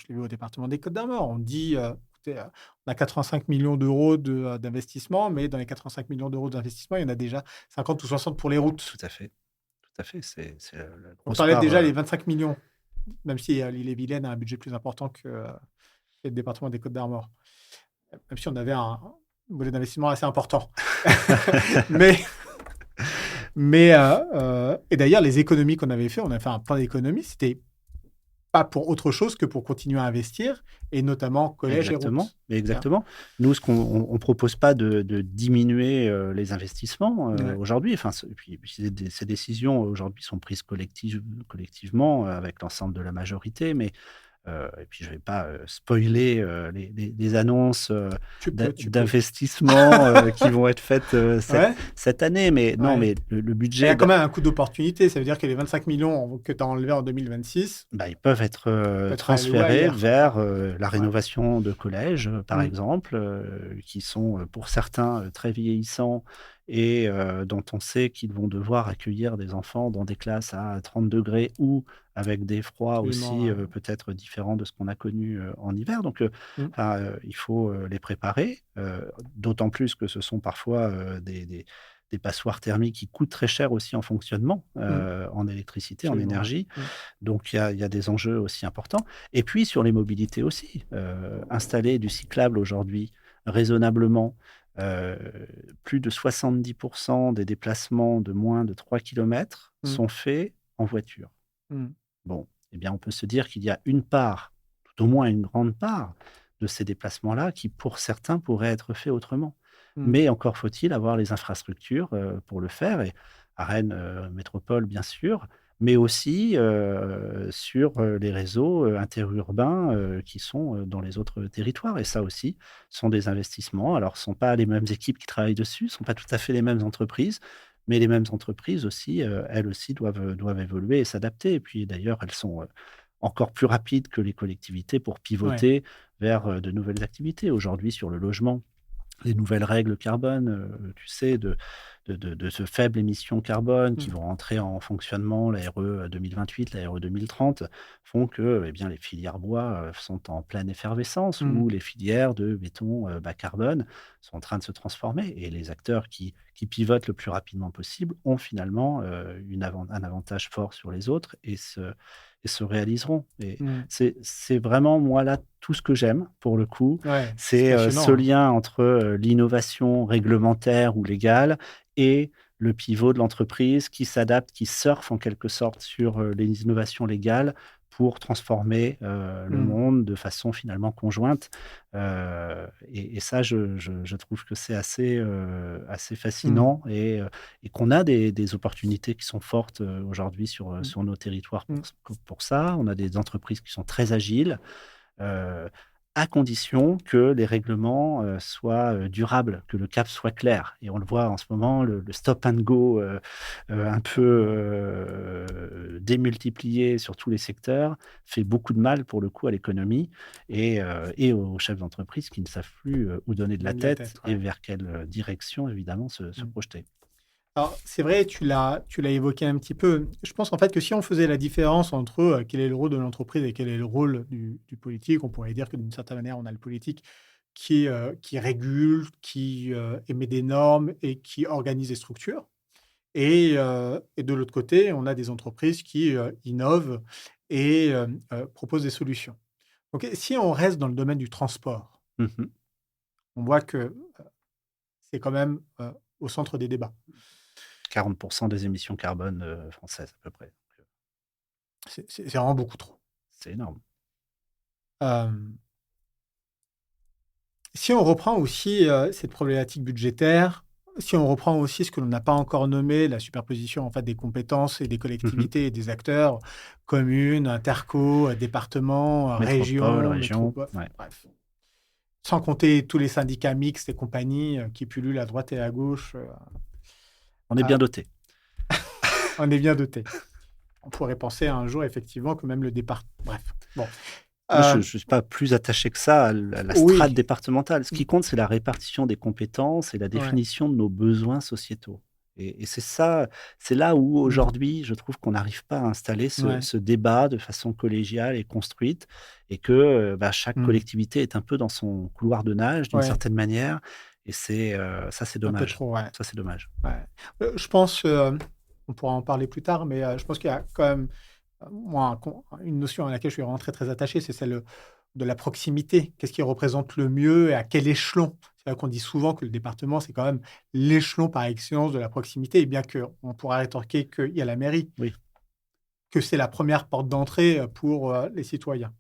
A: l'ai vu au département des Côtes-d'Armor, on dit, écoutez, on a 85 millions d'euros d'investissement, mais dans les 85 millions d'euros d'investissement, il y en a déjà 50 ou 60 pour les routes.
C: Tout à fait, tout à fait, c'est la
A: On
C: grosse
A: parlait
C: part,
A: déjà les 25 millions, même si l'île-et-Vilaine a un budget plus important que le département des Côtes-d'Armor. Même si on avait un volet d'investissement assez important. Mais, et d'ailleurs, les économies qu'on avait fait, on a fait un plan d'économie, c'était pas pour autre chose que pour continuer à investir, et notamment collèges et
C: Exactement,
A: routes.
C: mais
A: Hein.
C: exactement. Nous, ce qu'on propose pas de diminuer les investissements
A: Ouais.
C: aujourd'hui. Enfin, puis ces décisions aujourd'hui sont prises collectivement avec l'ensemble de la majorité, mais et puis je vais pas spoiler les annonces
A: Tu peux, tu peux.
C: d'investissement qui vont être faites
A: Ouais,
C: cette année. Mais non,
A: ouais.
C: mais le
A: Il y
C: budget
A: a quand même un coût d'opportunité. Ça veut dire que les 25 millions que tu as enlevés en 2026
C: bah, ils peuvent être
A: peuvent être alloués
C: transférés
A: ailleurs.
C: vers la
A: Ouais.
C: rénovation de collèges, par
A: Mm.
C: exemple, qui sont pour certains très vieillissants et dont on sait qu'ils vont devoir accueillir des enfants dans des classes à 30 degrés ou avec des froids aussi
A: Absolument.
C: peut-être différents de ce qu'on a connu en hiver. Donc,
A: Mm.
C: enfin, il faut les préparer, d'autant plus que ce sont parfois des passoires thermiques qui coûtent très cher aussi en fonctionnement,
A: Mm.
C: en électricité, en
A: Absolument.
C: énergie.
A: Mm.
C: Donc il y a des enjeux aussi importants. Et puis sur les mobilités aussi, installer du cyclable aujourd'hui raisonnablement, heu, plus de 70% des déplacements de moins de 3 kilomètres
A: Mm.
C: sont faits en voiture.
A: Mm.
C: Bon, eh bien, on peut se dire qu'il y a une part, tout au moins une grande part de ces déplacements-là qui, pour certains, pourraient être faits autrement.
A: Mm.
C: Mais encore faut-il avoir les infrastructures, pour le faire et à Rennes, métropole, bien sûr, mais aussi, sur, les réseaux, interurbains, qui sont, dans les autres territoires et ça aussi, sont des investissements. Alors, ce sont pas les mêmes équipes qui travaillent dessus, ce sont pas tout à fait les mêmes entreprises, mais les mêmes entreprises aussi, elles aussi doivent évoluer et s'adapter et puis d'ailleurs, elles sont, encore plus rapides que les collectivités pour
A: Ouais.
C: pivoter vers, de nouvelles activités. Aujourd'hui, sur le logement, les nouvelles règles carbone, tu sais, de ce faible émission carbone qui
A: Mm.
C: vont entrer en fonctionnement, la RE 2028, la RE 2030, font que, eh bien, les filières bois, sont en pleine effervescence
A: Mm.
C: ou les filières de béton, bas carbone sont en train de se transformer et les acteurs qui pivotent le plus rapidement possible ont finalement, un avantage fort sur les autres et se réaliseront et
A: Mm.
C: c'est vraiment moi là tout ce que j'aime pour le coup,
A: Ouais, c'est
C: c'est, ce
A: passionnant. Hein.
C: lien entre, l'innovation réglementaire ou légale et le pivot de l'entreprise qui s'adapte, qui surfe en quelque sorte sur, les innovations légales pour transformer, le
A: Mm.
C: monde de façon finalement conjointe, et ça je trouve que c'est assez
A: Mm.
C: fascinant et qu'on a des opportunités qui sont fortes, aujourd'hui sur,
A: Mm.
C: sur nos territoires
A: Mm.
C: pour ça. On a des entreprises qui sont très agiles, heu, à condition que les règlements, soient, durables, que le cap soit clair et on le voit en ce moment, le stop and go, un peu, démultiplié sur tous les secteurs, fait beaucoup de mal pour le coup à l'économie et aux chefs d'entreprise qui ne savent plus, où donner de la
A: Donne la
C: tête
A: tête,
C: et
A: ouais.
C: vers quelle, direction évidemment se
A: Mm.
C: projeter.
A: Alors, c'est vrai, tu l'as évoqué un petit peu. Je pense en fait que si on faisait la différence entre quel est le rôle de l'entreprise et quel est le rôle du politique, on pourrait dire que d'une certaine manière, on a le politique qui régule, qui émet des normes et qui organise des structures. Et de l'autre côté, on a des entreprises qui innovent et proposent des solutions. Donc, si on reste dans le domaine du transport,
C: Mmh.
A: on voit que c'est quand même au centre des débats.
C: 40% des émissions carbone, françaises à peu près.
A: C'est vraiment beaucoup trop.
C: C'est énorme.
A: Euh, Si on reprend aussi cette problématique budgétaire, si on reprend aussi ce que l'on n'a pas encore nommé, la superposition en fait des compétences et des collectivités et des acteurs, communes, interco, départements,
C: Métropole,
A: régions,
C: région. Ouais.
A: bref. Sans compter tous les syndicats mixtes et compagnie qui pullulent à droite et à gauche,
C: On est bien doté.
A: on est bien doté. On pourrait penser un jour effectivement que même le départ. Bref, bon.
C: Moi, je ne suis pas plus attaché que ça à la
A: Oui.
C: strate départementale. Ce qui compte, c'est la répartition des compétences et la définition de nos besoins sociétaux. Et c'est ça, c'est là où aujourd'hui, je trouve qu'on n'arrive pas à installer
A: Ouais.
C: ce débat de façon collégiale et construite, et que chaque collectivité est un peu dans son couloir de nage d'une
A: Ouais.
C: certaine manière. Et ça, c'est
A: Un peu
C: dommage.
A: trop, ouais.
C: Ça, c'est dommage.
A: Ouais. Je pense, on pourra en parler plus tard, mais je pense qu'il y a quand même, moi, une notion à laquelle je suis vraiment très, très attaché, c'est celle de la proximité. Qu'est-ce qui représente le mieux et à quel échelon? C'est là qu'on dit souvent que le département, c'est quand même l'échelon par excellence de la proximité, et bien qu'on pourra rétorquer qu'il y a la mairie,
C: Oui.
A: que c'est la première porte d'entrée pour les citoyens.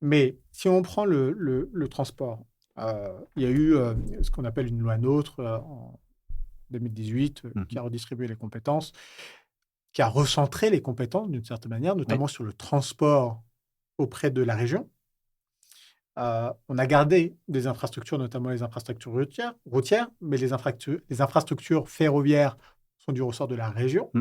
A: Mais si on prend le transport, il y a eu ce qu'on appelle une loi NOTRe en 2018 qui a redistribué les compétences, qui a recentré les compétences d'une certaine manière, notamment sur le transport auprès de la région. On a gardé des infrastructures, notamment les infrastructures routières, mais les infrastructures ferroviaires sont du ressort de la région.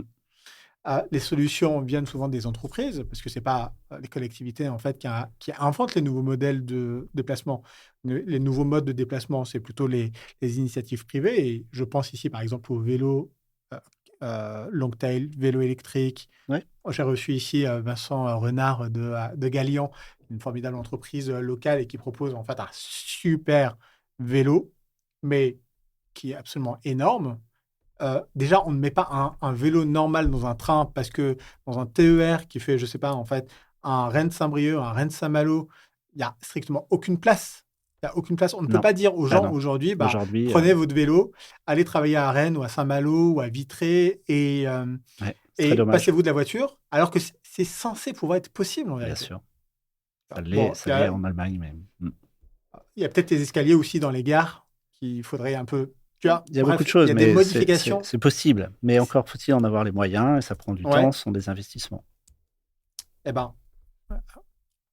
A: Les solutions viennent souvent des entreprises, parce que ce n'est pas les collectivités en fait, qui inventent les nouveaux modèles de déplacement. Les nouveaux modes de déplacement, c'est plutôt les initiatives privées. Et je pense ici, par exemple, au vélo long-tail, vélo électrique.
C: Ouais.
A: J'ai reçu ici Vincent Renard de Galian, une formidable entreprise locale et qui propose en fait un super vélo, mais qui est absolument énorme. Déjà, on ne met pas un vélo normal dans un train parce que dans un TER qui fait, je sais pas, en fait, un Rennes-Saint-Brieuc, un Rennes-Saint-Malo, il n'y a strictement aucune place. Il n'y a aucune place. On ne peut
C: Non.
A: pas dire aux gens
C: non.
A: aujourd'hui,
C: Aujourd'hui,
A: prenez votre vélo, allez travailler à Rennes ou à Saint-Malo ou à Vitré et
C: c'est très dommage.
A: passez-vous de la voiture, alors que c'est censé pouvoir être possible en
C: Bien
A: vérité.
C: sûr.
A: Bon,
C: Ça l'est en Allemagne même.
A: il y a peut-être les escaliers aussi dans les gares qu'il faudrait un peu. Tu vois,
C: Il y a
A: bref,
C: beaucoup de choses,
A: il y a des
C: mais
A: modifications.
C: c'est possible. Mais encore faut-il en avoir les moyens, et ça prend du
A: Ouais.
C: temps, ce sont des investissements.
A: Eh ben,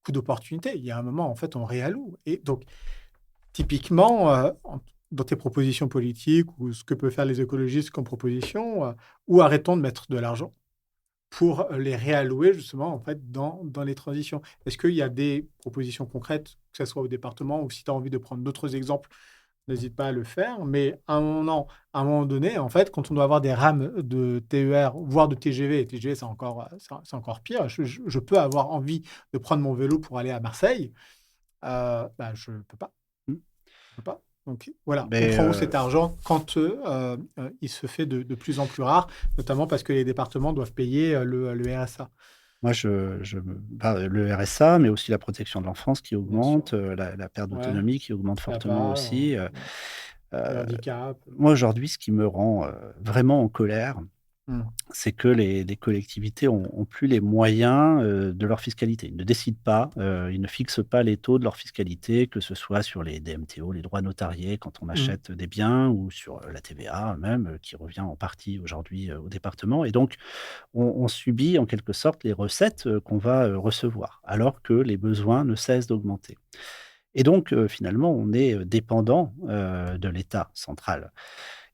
A: coup d'opportunité. Il y a un moment, en fait, on réalloue. Et donc, typiquement, dans tes propositions politiques ou ce que peuvent faire les écologistes comme proposition, ou arrêtons de mettre de l'argent pour les réallouer justement en fait dans les transitions. Est-ce qu'il y a des propositions concrètes, que ce soit au département ou si tu as envie de prendre d'autres exemples, n'hésite pas à le faire. Mais à un moment donné, en fait, quand on doit avoir des rames de TER, voire de TGV, TGV c'est encore pire, je peux avoir envie de prendre mon vélo pour aller à Marseille, je ne peux pas.
C: Mm.
A: Je peux pas. Donc voilà,
C: Mais,
A: on prend où cet argent quand il se fait de plus en plus rare, notamment parce que les départements doivent payer le RSA.
C: Moi, le RSA, mais aussi la protection de l'enfance qui augmente, la perte
A: Ouais.
C: d'autonomie qui augmente fortement
A: part,
C: aussi.
A: le handicap.
C: Moi, aujourd'hui, ce qui me rend vraiment en colère, c'est que les collectivités ont plus les moyens de leur fiscalité. Ils ne décident pas, ils ne fixent pas les taux de leur fiscalité, que ce soit sur les DMTO, les droits notariés quand on achète des biens, ou sur la TVA même, qui revient en partie aujourd'hui au département. Et donc, on subit en quelque sorte les recettes qu'on va recevoir, alors que les besoins ne cessent d'augmenter. Et donc, finalement, on est dépendant de l'État central.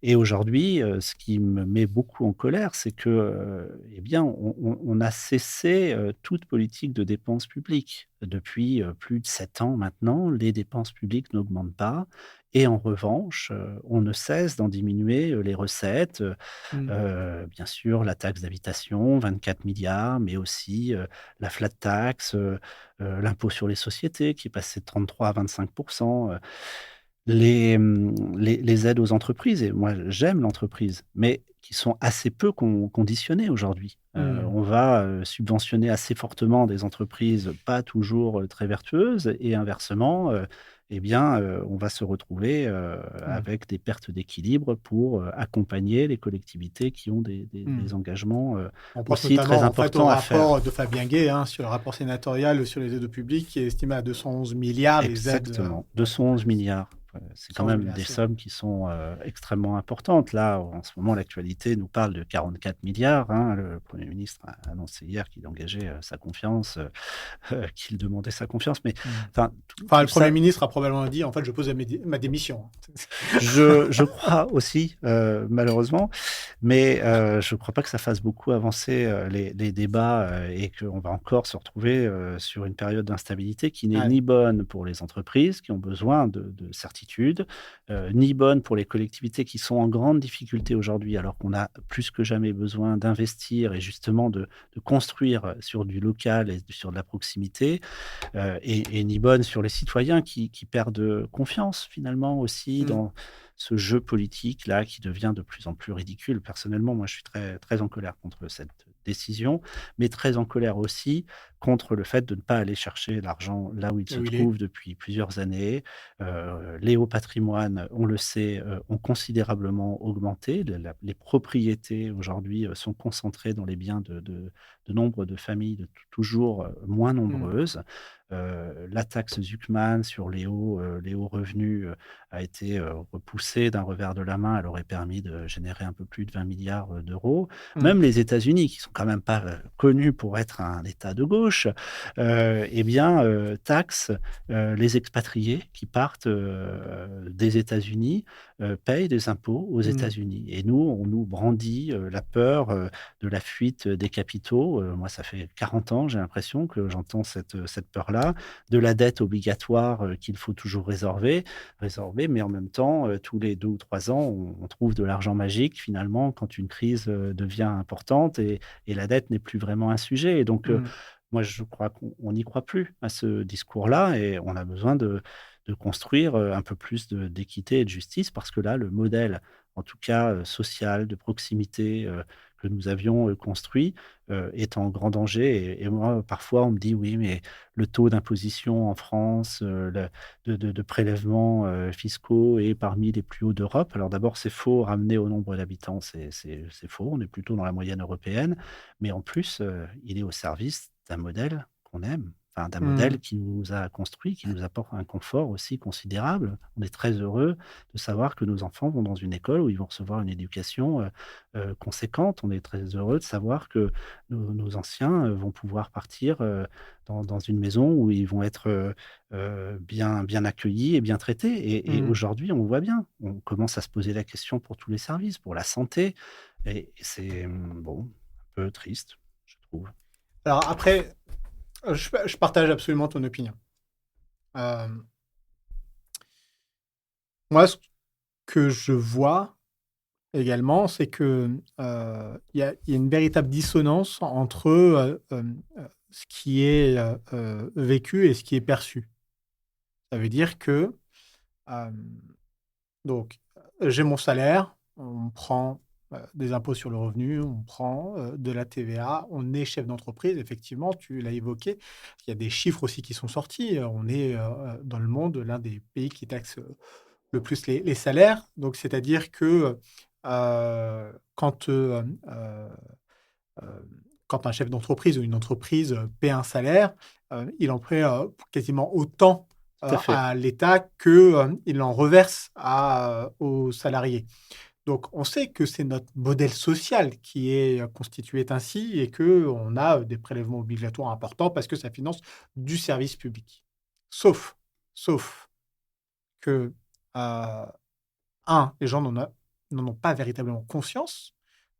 C: Et aujourd'hui, ce qui me met beaucoup en colère, c'est que, on a cessé toute politique de dépenses publiques. Depuis plus de 7 ans maintenant, les dépenses publiques n'augmentent pas, et en revanche, on ne cesse d'en diminuer les recettes. Bien sûr, la taxe d'habitation, 24 milliards, mais aussi la flat tax, l'impôt sur les sociétés qui est passé de 33 à 25%. Les aides aux entreprises, et moi j'aime l'entreprise, mais qui sont assez peu conditionnées aujourd'hui. On va subventionner assez fortement des entreprises pas toujours très vertueuses, et inversement, on va se retrouver avec des pertes d'équilibre pour accompagner les collectivités qui ont des engagements
A: On pense
C: aussi très
A: notamment en fait, au
C: importants à faire.
A: rapport de Fabien Gay sur le rapport sénatorial sur les aides publiques qui est estimé à 211 milliards les aides.
C: Exactement, 211 milliards. c'est quand
A: Sans
C: même des
A: exagération.
C: sommes qui sont extrêmement importantes. Là, en ce moment, l'actualité nous parle de 44 milliards. Hein. Le Premier ministre a annoncé hier qu'il engageait sa confiance, qu'il demandait sa confiance. Mais
A: Mm.
C: enfin,
A: Enfin,
C: tout
A: le Premier
C: ça,
A: ministre a probablement dit, en fait, je pose ma démission.
C: je crois aussi, malheureusement, mais je ne crois pas que ça fasse beaucoup avancer les débats et qu'on va encore se retrouver sur une période d'instabilité qui n'est
A: Ouais.
C: ni bonne pour les entreprises qui ont besoin de certitude, ni bonne pour les collectivités qui sont en grande difficulté aujourd'hui, alors qu'on a plus que jamais besoin d'investir et justement de construire sur du local et sur de la proximité. Et ni bonne sur les citoyens qui perdent confiance finalement aussi
A: Mm.
C: dans ce jeu politique-là qui devient de plus en plus ridicule. Personnellement, moi, je suis très, très en colère contre cette décision, mais très en colère aussi contre le fait de ne pas aller chercher l'argent là où il
A: Là
C: se
A: où il est.
C: trouve depuis plusieurs années. Les hauts patrimoines, on le sait, ont considérablement augmenté. Les propriétés aujourd'hui sont concentrées dans les biens de nombre de familles toujours moins
A: Mm.
C: nombreuses. La taxe Zuckman sur les hauts revenus a été repoussée d'un revers de la main. Elle aurait permis de générer un peu plus de 20 milliards d'euros.
A: Mm.
C: Même les États-Unis, qui sont quand même pas connus pour être un État de gauche, eh bien, taxent les expatriés qui partent des États-Unis, payent des impôts aux
A: Mm.
C: États-Unis. Et nous, on nous brandit la peur de la fuite des capitaux. Moi, ça fait 40 ans, j'ai l'impression que j'entends cette peur-là, de la dette obligatoire qu'il faut toujours résorber, mais en même temps, tous les 2 ou 3 ans, on trouve de l'argent magique finalement quand une crise devient importante et la dette n'est plus vraiment un sujet. Et donc,
A: Mm.
C: moi, je crois qu'on n'y croit plus à ce discours-là et on a besoin de construire un peu plus d'équité et de justice parce que là, le modèle, en tout cas social, de proximité que nous avions construit, est en grand danger. Et moi, parfois, on me dit, oui, mais le taux d'imposition en France, de prélèvements fiscaux est parmi les plus hauts d'Europe. Alors d'abord, c'est faux, ramené au nombre d'habitants, c'est faux. On est plutôt dans la moyenne européenne. Mais en plus, il est au service d'un modèle qu'on aime, enfin, d'un
A: Mm.
C: modèle qui nous a construit, qui nous apporte un confort aussi considérable. On est très heureux de savoir que nos enfants vont dans une école où ils vont recevoir une éducation conséquente. On est très heureux de savoir que nos anciens vont pouvoir partir dans une maison où ils vont être bien accueillis et bien traités. Et
A: Mm.
C: aujourd'hui, on voit bien, on commence à se poser la question pour tous les services, pour la santé. Et c'est bon, un peu triste, je trouve.
A: Alors après, je partage absolument ton opinion. Euh, Moi, ce que je vois également, c'est que il y a une véritable dissonance entre ce qui est vécu et ce qui est perçu. Ça veut dire que euh, donc j'ai mon salaire, on prend des impôts sur le revenu, on prend de la TVA, on est chef d'entreprise, effectivement, tu l'as évoqué. Il y a des chiffres aussi qui sont sortis. On est dans le monde l'un des pays qui taxe le plus les salaires. Donc, c'est-à-dire que quand, euh, quand un chef d'entreprise ou une entreprise paie un salaire, il en paie quasiment autant
C: Tout à fait.
A: à l'État qu'il en reverse aux salariés. Donc, on sait que c'est notre modèle social qui est constitué ainsi et qu'on a des prélèvements obligatoires importants parce que ça finance du service public. Sauf que les gens n'en ont pas véritablement conscience.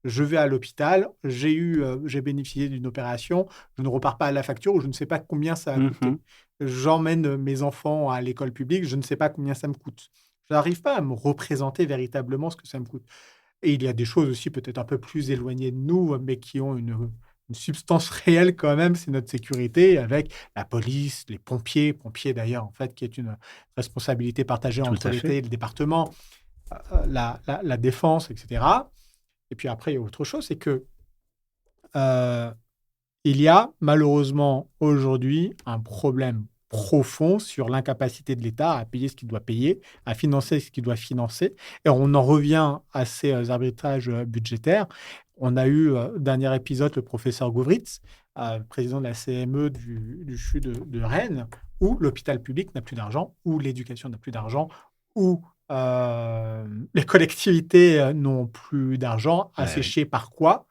A: Je vais à l'hôpital, j'ai bénéficié d'une opération, je ne repars pas à la facture ou je ne sais pas combien ça a coûté.
C: Mhm.
A: J'emmène mes enfants à l'école publique, je ne sais pas combien ça me coûte. Je n'arrive pas à me représenter véritablement ce que ça me coûte. Et il y a des choses aussi peut-être un peu plus éloignées de nous, mais qui ont une substance réelle quand même, c'est notre sécurité avec la police, les pompiers d'ailleurs, en fait, qui est une responsabilité partagée
C: Tout
A: entre
C: à
A: l'État
C: fait.
A: et le département, la défense, etc. Et puis après, il y a autre chose, c'est que euh, il y a malheureusement aujourd'hui un problème profond sur l'incapacité de l'État à payer ce qu'il doit payer, à financer ce qu'il doit financer. Et on en revient à ces arbitrages budgétaires. On a eu, dernier épisode, le professeur Gouvritz, président de la CME du CHU de Rennes, où l'hôpital public n'a plus d'argent, où l'éducation n'a plus d'argent, où les collectivités n'ont plus d'argent,
C: Ouais, oui.
A: asséché par quoi?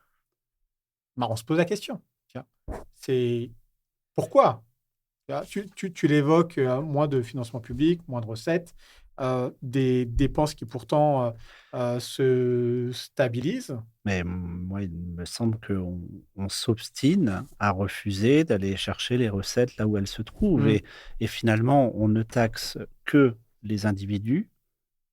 A: Bah, on se pose la question. Tu vois? C'est pourquoi? Tu l'évoques, moins de financement public, moins de recettes, des dépenses qui pourtant se stabilisent.
C: Mais moi, il me semble qu'on s'obstine à refuser d'aller chercher les recettes là où elles se trouvent
A: Mmh,
C: et finalement, on ne taxe que les individus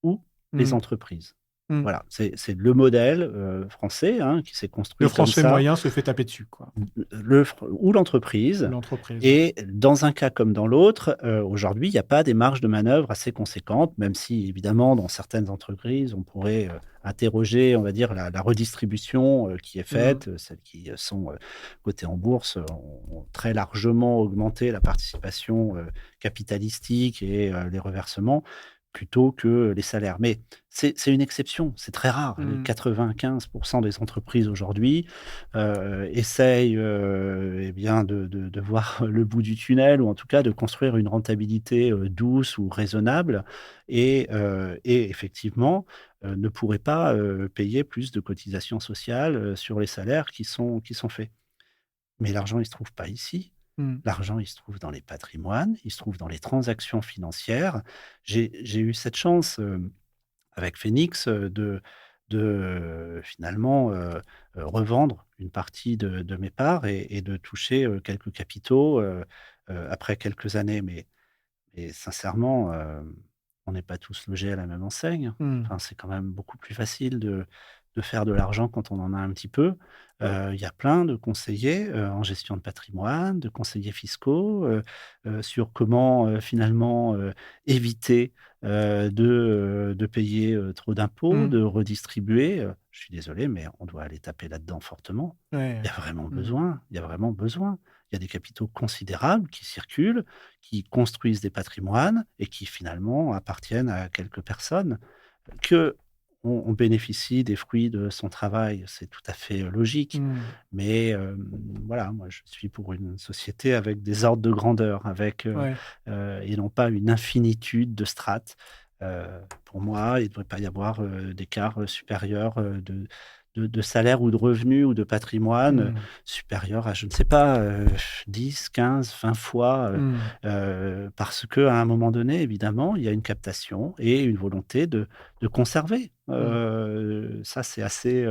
C: ou les
A: mmh,
C: entreprises.
A: mmh.
C: Voilà, c'est le modèle, français, hein, qui s'est
A: Le
C: construit comme
A: français
C: ça.
A: moyen se fait taper dessus, quoi,
C: Le fr ou
A: ou
C: l'entreprise
A: l'entreprise, ouais.
C: et dans un cas comme dans l'autre, aujourd'hui, il n'y a pas des marges de manœuvre assez conséquentes, même si évidemment dans certaines entreprises, on pourrait, interroger, on va dire la redistribution, qui est
A: Mmh,
C: faite, celles qui, sont, cotées en bourse, ont très largement augmenté la participation, capitalistique et les reversements plutôt que les salaires. Mais c'est une exception, c'est très rare. Les
A: mmh,
C: 95 des entreprises aujourd'hui essayent, eh bien de voir le bout du tunnel ou en tout cas de construire une rentabilité, douce ou raisonnable et effectivement, ne pourraient pas, payer plus de cotisations sociales, sur les salaires qui sont faits. Mais l'argent, il se trouve pas ici.
A: mmh,
C: L'argent, il se trouve dans les patrimoines, il se trouve dans les transactions financières. J'ai eu cette chance, avec Phoenix, de finalement, revendre une partie de mes parts et de toucher, quelques capitaux, après quelques années. Mais sincèrement, on n'est pas tous logés à la même enseigne.
A: mmh.
C: Enfin, c'est quand même beaucoup plus facile de faire de l'argent quand on en a un petit peu. Il y a plein de conseillers, en gestion de patrimoine, de conseillers fiscaux, sur comment, finalement, éviter, de payer, trop d'impôts,
A: Mmh.
C: de redistribuer, je suis désolé, mais on doit aller taper là-dedans fortement.
A: Ouais.
C: Il y a vraiment
A: Mmh.
C: besoin, il y a vraiment besoin. Il y a des capitaux considérables qui circulent, qui construisent des patrimoines et qui finalement appartiennent à quelques personnes. Que on bénéficie des fruits de son travail, c'est tout à fait, logique.
A: Mmh.
C: Mais, voilà, moi je suis pour une société avec des ordres de grandeur, avec,
A: Ouais.
C: et non pas une infinitude de strates. Pour moi, il ne devrait pas y avoir, d'écart, supérieur, de salaire ou de revenus ou de patrimoine,
A: Mmh.
C: supérieur à je ne sais pas, 10, 15, 20 fois,
A: Mmh.
C: parce qu'à un moment donné, évidemment, il y a une captation et une volonté de conserver.
A: Mmh.
C: Ça, c'est assez,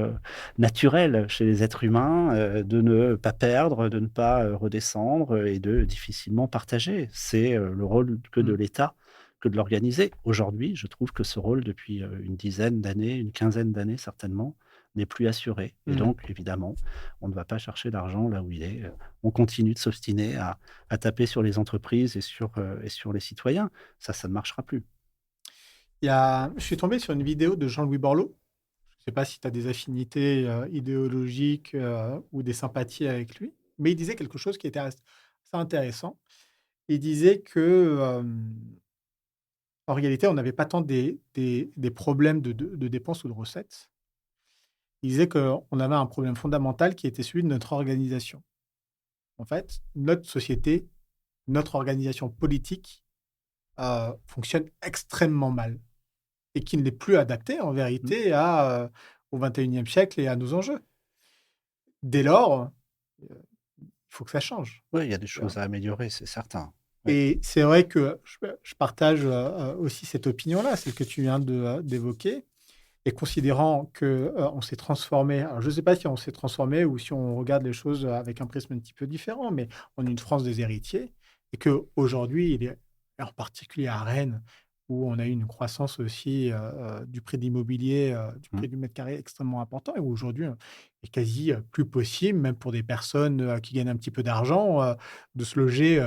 C: naturel chez les êtres humains, de ne pas perdre, de ne pas, redescendre et de difficilement partager. C'est, le rôle que de
A: Mmh.
C: l'État, que de l'organiser. Aujourd'hui, je trouve que ce rôle depuis, une dizaine d'années, une quinzaine d'années certainement, n'est plus assuré et
A: Mmh.
C: donc évidemment, on ne va pas chercher l'argent là où il est, on continue de s'obstiner à taper sur les entreprises et sur les citoyens. Ça ne marchera plus.
A: Je suis tombé sur une vidéo de Jean-Louis Borloo. Je ne sais pas si tu as des affinités, idéologiques, ou des sympathies avec lui, mais il disait quelque chose qui était assez intéressant. Il disait que, en réalité, on n'avait pas tant des problèmes de dépenses ou de recettes. Il disait qu'on avait un problème fondamental qui était celui de notre organisation. En fait, notre société, notre organisation politique, fonctionne extrêmement mal et qui ne l'est plus adaptée en
C: Mmh.
A: vérité au 21e siècle et à nos enjeux. Dès lors, il faut que ça change.
C: Ouais, il y a des
A: Tu vois?
C: choses à améliorer, c'est certain. Oui.
A: Et c'est vrai que je partage, aussi cette opinion-là, celle que tu viens d'évoquer et considérant que, on s'est transformé, alors je ne sais pas si on s'est transformé ou si on regarde les choses avec un prisme un petit peu différent, mais on est une France des héritiers et qu'aujourd'hui, il est en particulier à Rennes, où on a eu une croissance aussi, du prix de l'immobilier, du
C: Mmh.
A: prix du mètre carré extrêmement important et où aujourd'hui, il est quasi, plus possible, même pour des personnes, qui gagnent un petit peu d'argent, de se loger,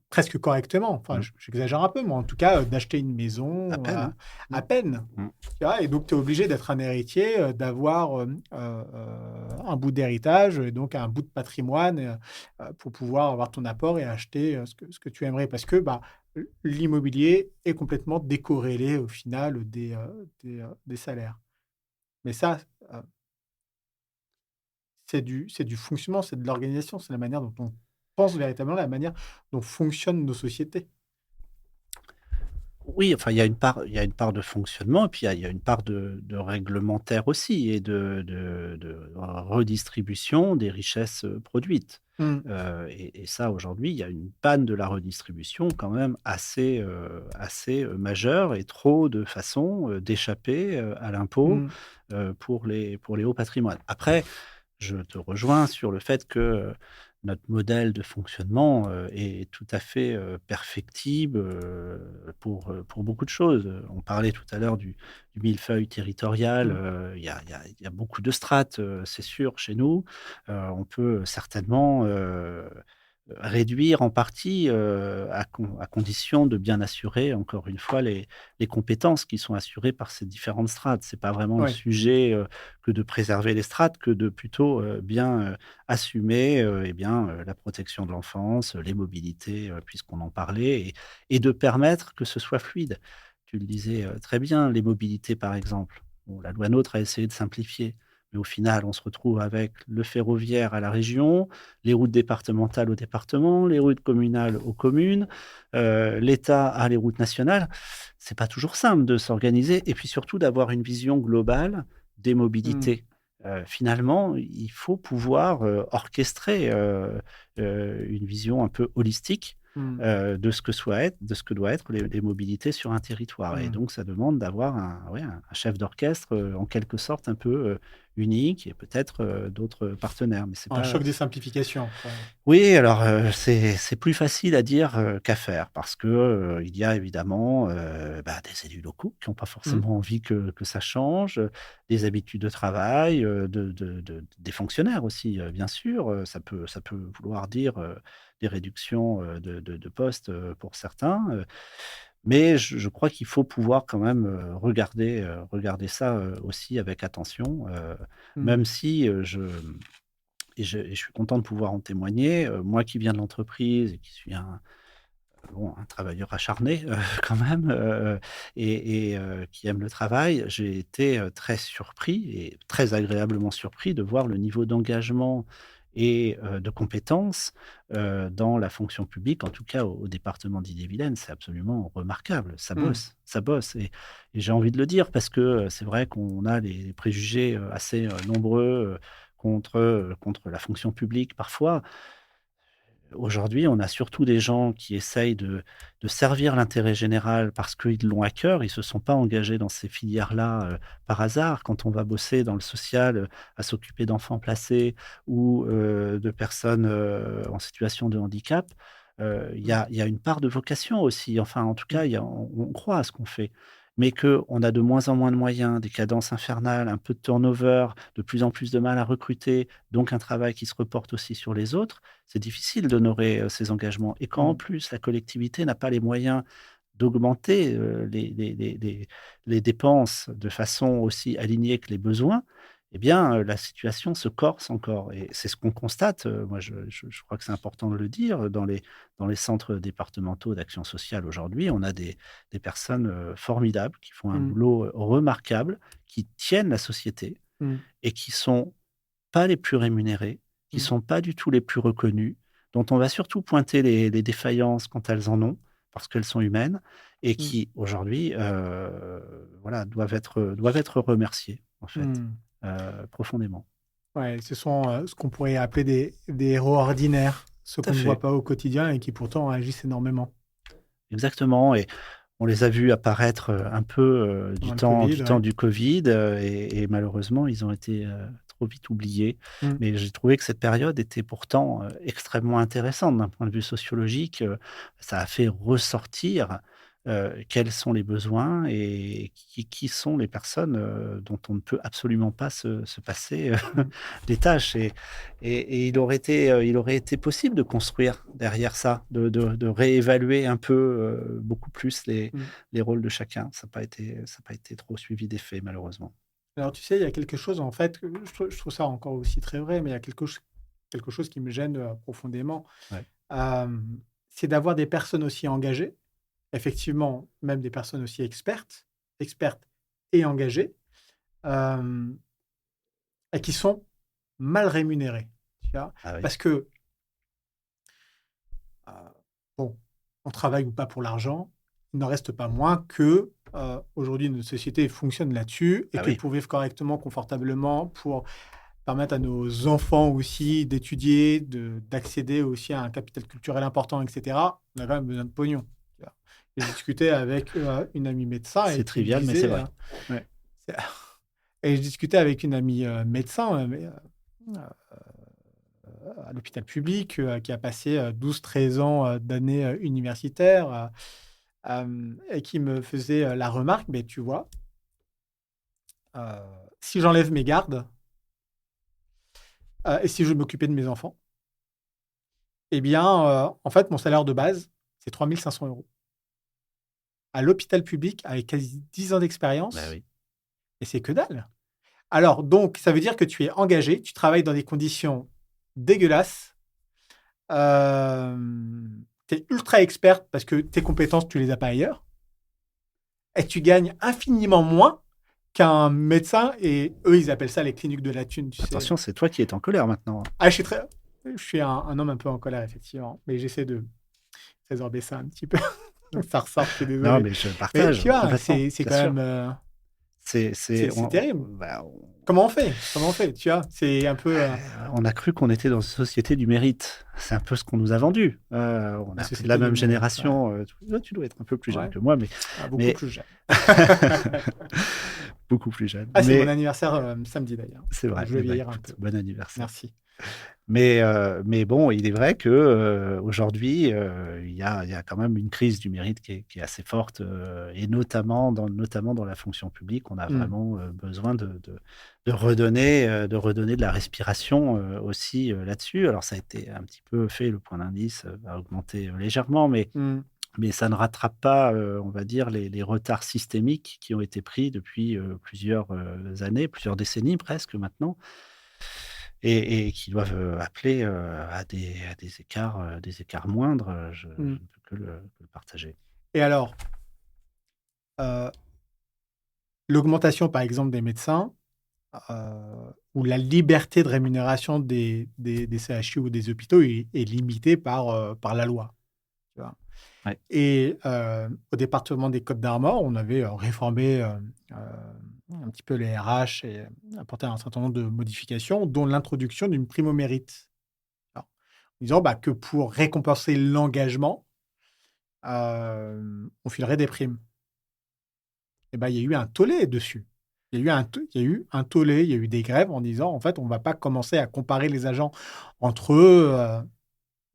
A: presque correctement. Enfin,
C: Mmh.
A: j'exagère un peu, mais en tout cas, d'acheter une
C: À
A: maison,
C: peine, hein. Mmh.
A: à peine.
C: Mmh.
A: Tu vois? Et donc tu es obligé d'être un héritier, d'avoir, un bout d'héritage et donc un bout de patrimoine, pour pouvoir avoir ton apport et acheter, ce que tu aimerais. Parce que, bah, l'immobilier est complètement décorrélé au final des salaires. Mais ça, heu, c'est du fonctionnement, c'est de l'organisation, c'est la manière dont on pense véritablement, la manière dont fonctionnent nos sociétés.
C: Oui, enfin, il y a une part de fonctionnement et puis il y a une part de réglementaire aussi et de redistribution des richesses, produites.
A: Mmh.
C: Et ça, aujourd'hui, il y a une panne de la redistribution quand même assez, majeure et trop de façons, d'échapper, à l'impôt,
A: Mmh.
C: pour les hauts patrimoines. Après, je te rejoins sur le fait que, notre modèle de fonctionnement, est tout à fait, perfectible, pour beaucoup de choses. On parlait tout à l'heure du millefeuille territorial,
A: Mmh.
C: il y a beaucoup de strates, c'est sûr chez nous. On peut certainement, réduire en partie, à condition de bien assurer encore une fois les compétences qui sont assurées par ces différentes strates. C'est pas vraiment le
A: Ouais.
C: sujet, que de préserver les strates, que de plutôt, bien, assumer, eh bien, la protection de l'enfance, les mobilités, puisqu'on en parlait et de permettre que ce soit fluide. Tu le disais, très bien, les mobilités par exemple. Bon, la loi NOTRe a essayé de simplifier, mais au final, on se retrouve avec le ferroviaire à la région, les routes départementales aux départements, les routes communales aux communes, l'État a les routes nationales. C'est pas toujours simple de s'organiser et puis surtout d'avoir une vision globale des
A: Mmh.
C: mobilités. Finalement, il faut pouvoir, orchestrer, une vision un peu holistique,
A: Mmh.
C: de ce que doit être les mobilités sur un territoire et
A: Mmh.
C: donc ça demande d'avoir un chef d'orchestre, en quelque sorte un peu, unique et peut-être, d'autres partenaires, mais c'est
A: Un
C: pas
A: choc des simplifications, quoi.
C: oui, alors, c'est plus facile à dire, qu'à faire parce que, il y a évidemment, des élus locaux qui ont pas
A: Mmh.
C: forcément envie que ça change, des habitudes de travail, des fonctionnaires aussi, bien sûr, ça peut vouloir dire, des réductions, de postes, pour certains, mais je crois qu'il faut pouvoir quand même, regarder ça, aussi avec attention,
A: Mmh.
C: même si, je suis content de pouvoir en témoigner, moi qui viens de l'entreprise et qui suis un travailleur acharné, quand même, qui aime le travail, j'ai été, très surpris et très agréablement surpris de voir le niveau d'engagement et de compétences, dans la fonction publique, en tout cas au département d'Ille-et-Vilaine. C'est absolument remarquable.
A: Mmh.
C: Ça bosse et j'ai envie de le dire parce que, c'est vrai qu'on a des préjugés, assez, nombreux, contre la fonction publique parfois. Aujourd'hui, on a surtout des gens qui essayent de servir l'intérêt général parce qu'ils l'ont à cœur. Ils se sont pas engagés dans ces filières-là, par hasard. Quand on va bosser dans le social, à s'occuper d'enfants placés ou, de personnes, en situation de handicap,
A: Mmh.
C: il y a une part de vocation aussi. Enfin, en tout
A: Mmh.
C: cas, il y a on croit à ce qu'on fait. Mais qu'on a de moins en moins de moyens, des cadences infernales, un peu de turnover, de plus en plus de mal à recruter, donc un travail qui se reporte aussi sur les autres, c'est difficile d'honorer, ces engagements et quand en
A: Mmh.
C: plus la collectivité n'a pas les moyens d'augmenter, les dépenses de façon aussi alignée que les besoins, eh bien, la situation se corse encore et c'est ce qu'on constate, moi je crois que c'est important de le dire, dans les centres départementaux d'action sociale aujourd'hui, on a des personnes, formidables qui font un
A: Mmh.
C: boulot, remarquable, qui tiennent la société
A: Mmh.
C: et qui sont pas les plus rémunérés, qui
A: Mmh.
C: sont pas du tout les plus reconnus, dont on va surtout pointer les défaillances quand elles en ont, parce qu'elles sont humaines et
A: Mmh.
C: qui aujourd'hui, voilà, doivent être remerciés en fait,
A: Mmh.
C: profondément.
A: Ouais, ce sont, ce qu'on pourrait appeler des héros ordinaires, ceux
C: Tout à
A: qu'on ne voit
C: fait,
A: pas au quotidien et qui pourtant agissent énormément.
C: exactement et on les a vus apparaître, un peu,
A: Pendant le Covid,
C: du temps
A: ouais.
C: du Covid, et malheureusement ils ont été, trop vite oubliés.
A: Mmh.
C: Mais j'ai trouvé que cette période était pourtant, extrêmement intéressante d'un point de vue sociologique, ça a fait ressortir, quels sont les besoins et qui sont les personnes, dont on ne peut absolument pas se passer,
A: Mmh.
C: des tâches et il aurait été possible de construire derrière ça, de réévaluer un peu, beaucoup plus
A: Mmh.
C: les rôles de chacun. Ça a pas été trop suivi des faits malheureusement.
A: Alors tu sais, il y a quelque chose en fait, que je trouve ça encore aussi très vrai, mais il y a quelque chose qui me gêne, profondément.
C: Ouais.
A: C'est d'avoir des personnes aussi engagées, effectivement, même des personnes aussi expertes et engagées, hem et qui sont mal rémunérées, tu vois?
C: Ah oui.
A: Parce que, heu, bon, on travaille ou pas pour l'argent, il n'en reste pas moins que aujourd'hui notre société fonctionne là-dessus et
C: Ah
A: que
C: oui,
A: pour vivre correctement, confortablement, pour permettre à nos enfants aussi d'étudier, d'accéder aussi à un capital culturel important, etc., on a quand même besoin de pognon. Tu vois. Et je discutais avec une amie médecin et
C: c'est
A: qui me
C: trivial, mais c'est
A: disait,
C: vrai. Ouais.
A: c'est- et je discutais avec une amie médecin à l'hôpital public qui a passé 12-13 ans d'années universitaires et qui me faisait la remarque, mais tu vois, euh, si j'enlève mes gardes et si je m'occupais de mes enfants, eh bien, en fait, mon salaire de base, c'est 3 500 euros. À l'hôpital public, avec quasi 10 ans
C: Bah
A: d'expérience,
C: oui.
A: et c'est que dalle. Alors, donc, ça veut dire que tu es engagé, tu travailles dans des conditions dégueulasses, tu es ultra experte parce que tes compétences, tu les as pas ailleurs, et tu gagnes infiniment moins qu'un médecin, et eux, ils appellent ça les cliniques de la thune, tu sais.
C: Attention, c'est toi qui es en colère maintenant.
A: Ah, je suis un homme un peu en colère, effectivement, mais j'essaie de résorber ça un petit peu. Ça ressort, je suis
C: Non,
A: désolé.
C: mais je
A: Mais
C: partage
A: tu vois,
C: complètement,
A: c'est
C: bien
A: quand
C: sûr.
A: même, c'est terrible.
C: Bah,
A: Comment on fait? Comment on fait? Tu vois, c'est un peu,
C: on a cru qu'on était dans une société du mérite. C'est un peu ce qu'on nous a vendu. On
A: la
C: est un peu de la
A: société du
C: même
A: mérite. Ouais,
C: génération. Tu dois être un peu plus jeune
A: ouais.
C: que moi,
A: Ah, beaucoup
C: mais
A: plus jeune.
C: beaucoup plus jeune.
A: Ah, c'est mon
C: Mais
A: anniversaire samedi d'ailleurs.
C: c'est
A: Donc
C: vrai.
A: je vais
C: Eh ben,
A: vieillir un peu.
C: écoute, bon anniversaire.
A: Merci.
C: Mais bon, il est vrai que aujourd'hui, il y a quand même une crise du mérite qui est assez forte, et notamment dans la fonction publique, on a
A: Hmm.
C: vraiment besoin de redonner de la respiration aussi là-dessus. Alors, ça a été un petit peu fait, le point d'indice a augmenté légèrement,
A: Hmm.
C: mais ça ne rattrape pas, on va dire, les retards systémiques qui ont été pris depuis plusieurs années, plusieurs décennies presque maintenant et qui doivent, appeler, à des écarts moindres, je
A: Hmm.
C: ne peux que le partager.
A: Et alors, euh, l'augmentation, par exemple, des médecins ou la liberté de rémunération des CHU ou des hôpitaux est limitée par la loi. Tu vois.
C: Ouais.
A: Et au département des Côtes-d'Armor, on avait réformé un petit peu les RH et apporté un certain nombre de modifications, dont l'introduction d'une prime au mérite. Alors, en disant bah, que pour récompenser l'engagement, on filerait des primes. Et ben, il y a eu un tollé dessus. Il y a eu un tollé, il y a eu des grèves en disant en fait, on ne va pas commencer à comparer les agents entre eux.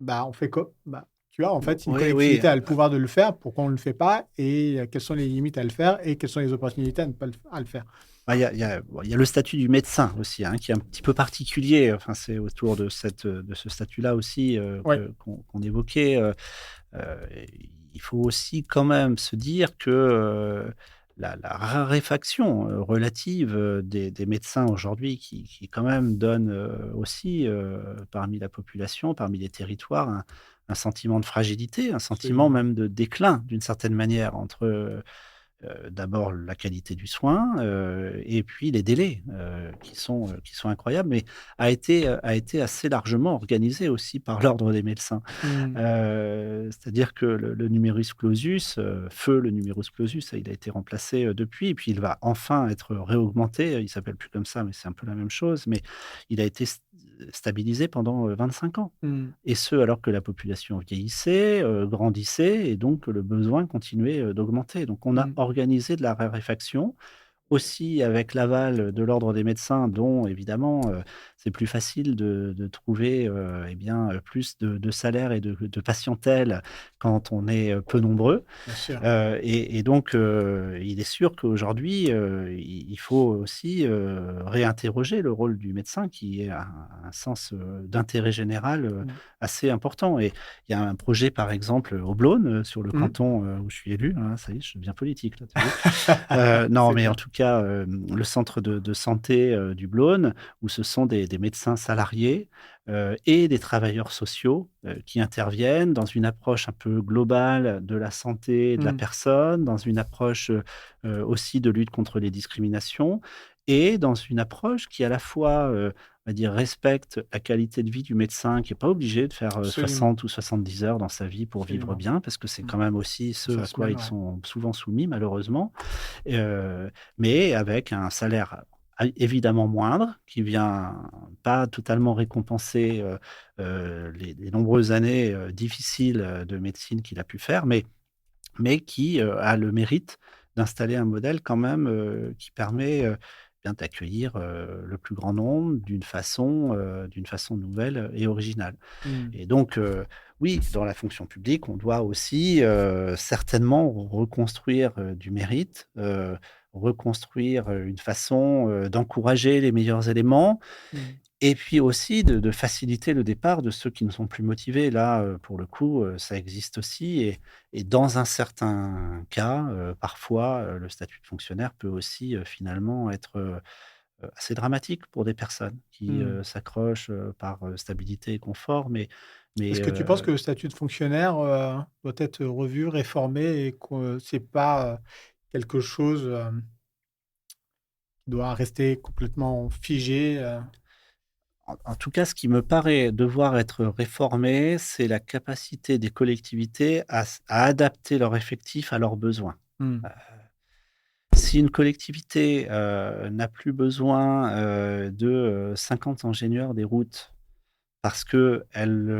A: Bah, on fait quoi? Bah, tu vois, en fait, une
C: Oui, oui.
A: collectivité a le pouvoir de le faire, pourquoi on ne le fait pas et quelles sont les limites à le faire et quelles sont les opportunités à ne pas à le faire.
C: Bah, il y a le statut du médecin aussi, hein, qui est un petit peu particulier. Enfin, c'est autour de ce statut-là aussi
A: Ouais.
C: qu'on évoquait. Il faut aussi quand même se dire que la raréfaction relative des médecins aujourd'hui, qui quand même donne aussi parmi la population, parmi les territoires, un sentiment de fragilité, un sentiment
A: Absolument.
C: même de déclin d'une certaine manière entre d'abord la qualité du soin, et puis les délais, qui sont incroyables, mais a été assez largement organisé aussi par l'ordre des médecins.
A: Hmm.
C: C'est-à-dire que le numerus clausus, feu le numerus clausus, il a été remplacé, depuis et puis il va enfin être réaugmenté. Il s'appelle plus comme ça, mais c'est un peu la même chose, mais il a été stabilisé pendant, 25 ans
A: Hmm.
C: et ce, alors que la population vieillissait, grandissait et donc le besoin continuait, d'augmenter. Donc on a
A: Hmm.
C: organisé de la raréfaction, aussi avec l'aval de l'ordre des médecins dont évidemment, c'est plus facile de trouver, eh bien, plus de salaire et de patientèle quand on est, peu nombreux.
A: Bien sûr.
C: Et donc, il est sûr qu'aujourd'hui, il faut aussi, réinterroger le rôle du médecin qui est un sens, d'intérêt général,
A: Hmm.
C: assez important et il y a un projet, par exemple, au Blône, sur le
A: Hmm.
C: canton, où je suis élu, hein, ça y est, je deviens politique là, tu as vu? Non,
A: C'est
C: mais en
A: bien.
C: tout cas, le centre de santé, du Blône, où ce sont des médecins salariés, et des travailleurs sociaux, qui interviennent dans une approche un peu globale de la santé de la
A: Hmm.
C: personne, dans une approche, aussi de lutte contre les discriminations et dans une approche qui à la fois, on va dire, respecte la qualité de vie du médecin, qui n'est pas obligé de faire
A: Absolument,
C: 60 ou 70 heures dans sa vie pour vivre
A: absolument.
C: bien, parce que c'est
A: Mm.
C: quand même aussi
A: Dans
C: ce
A: sa
C: à quoi
A: semaine,
C: ils
A: ouais.
C: sont souvent soumis, malheureusement. Mais avec un salaire évidemment moindre, qui vient pas totalement récompenser les nombreuses années difficiles de médecine qu'il a pu faire, mais qui a le mérite d'installer un modèle quand même qui permet bien d'accueillir le plus grand nombre d'une façon nouvelle et originale.
A: Mm.
C: Et donc, oui, dans la fonction publique, on doit aussi certainement reconstruire du mérite, reconstruire une façon d'encourager les meilleurs éléments
A: Mm.
C: et puis aussi de faciliter le départ de ceux qui ne sont plus motivés. Là, pour le coup, ça existe aussi et dans un certain cas, parfois, le statut de fonctionnaire peut aussi, finalement être, assez dramatique pour des personnes qui,
A: Mm.
C: s'accrochent, par, stabilité et confort, mais
A: Est-ce que tu penses que le statut de fonctionnaire doit être revu, réformé et que c'est pas quelque chose qui doit rester complètement figé
C: en tout cas, ce qui me paraît devoir être réformé, c'est la capacité des collectivités à adapter leur effectif à leurs besoins.
A: Mm.
C: Si une collectivité, n'a plus besoin, de, 50 ingénieurs des routes parce qu'elle,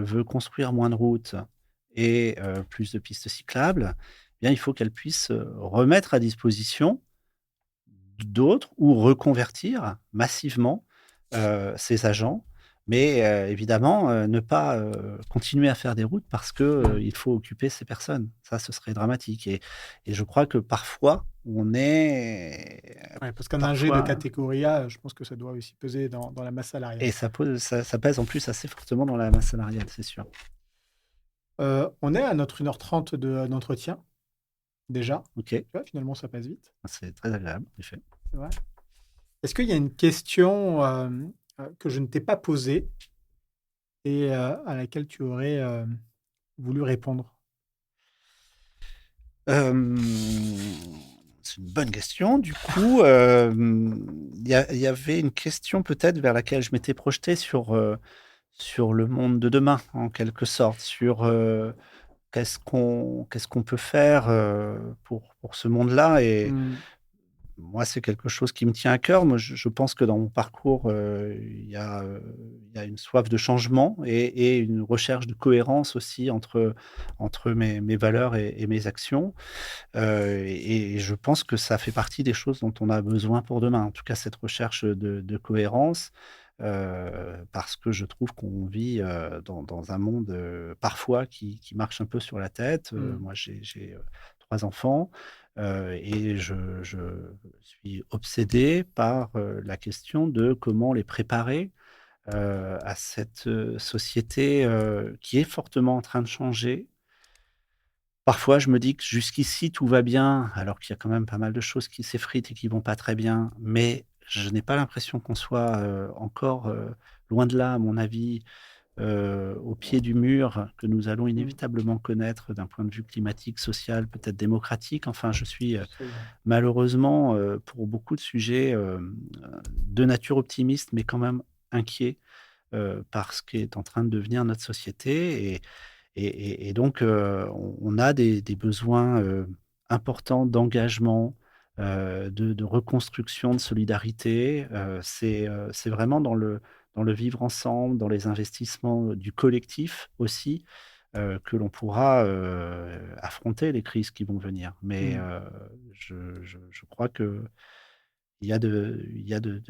C: veut construire moins de routes et plus de pistes cyclables, eh bien, il faut qu'elle puisse, remettre à disposition d'autres ou reconvertir massivement, ses agents. Mais évidemment, ne pas, continuer à faire des routes parce que, il faut occuper ces personnes. Ça, ce serait dramatique et je crois que parfois, on est
A: Ouais, parce qu'un ingé de
C: parfois
A: catégorie A, je pense que ça doit aussi peser dans la masse salariale.
C: et ça pèse en plus assez fortement dans la masse salariale, c'est sûr.
A: On est à notre 1h30 d'entretien, déjà.
C: OK,
A: Tu vois, finalement, ça passe vite.
C: c'est très agréable, en effet.
A: C'est vrai. Est-ce qu'il y a une question que je ne t'ai pas posée et à laquelle tu aurais voulu répondre?
C: Hem, c'est une bonne question. Du coup, il y avait une question peut-être vers laquelle je m'étais projeté sur le monde de demain, en quelque sorte, sur, qu'est-ce qu'on peut faire, pour ce monde-là et
A: Hmm.
C: moi, c'est quelque chose qui me tient à cœur. Moi, je pense que dans mon parcours, il y a une soif de changement et une recherche de cohérence aussi entre mes valeurs et mes actions. Et je pense que ça fait partie des choses dont on a besoin pour demain. En tout cas, cette recherche de cohérence, parce que je trouve qu'on vit, dans un monde, parfois qui marche un peu sur la tête.
A: Hmm.
C: Moi, j'ai 3 enfants, et je suis obsédé par, la question de comment les préparer, à cette, société, qui est fortement en train de changer. Parfois, je me dis que jusqu'ici, tout va bien, alors qu'il y a quand même pas mal de choses qui s'effritent et qui vont pas très bien. Mais je n'ai pas l'impression qu'on soit, encore, loin de là, à mon avis, au pied du mur que nous allons
A: Hmm.
C: inévitablement connaître d'un point de vue climatique, social, peut-être démocratique. Enfin, je suis,
A: Absolument.
C: malheureusement, pour beaucoup de sujets, de nature optimiste, mais quand même inquiet, par ce qui est en train de devenir notre société et donc, on a des besoins, importants d'engagement, de reconstruction, de solidarité. C'est vraiment dans le vivre ensemble, dans les investissements, du collectif aussi, que l'on pourra, affronter les crises qui vont venir. Mais,
A: Hmm.
C: je crois qu'il y a de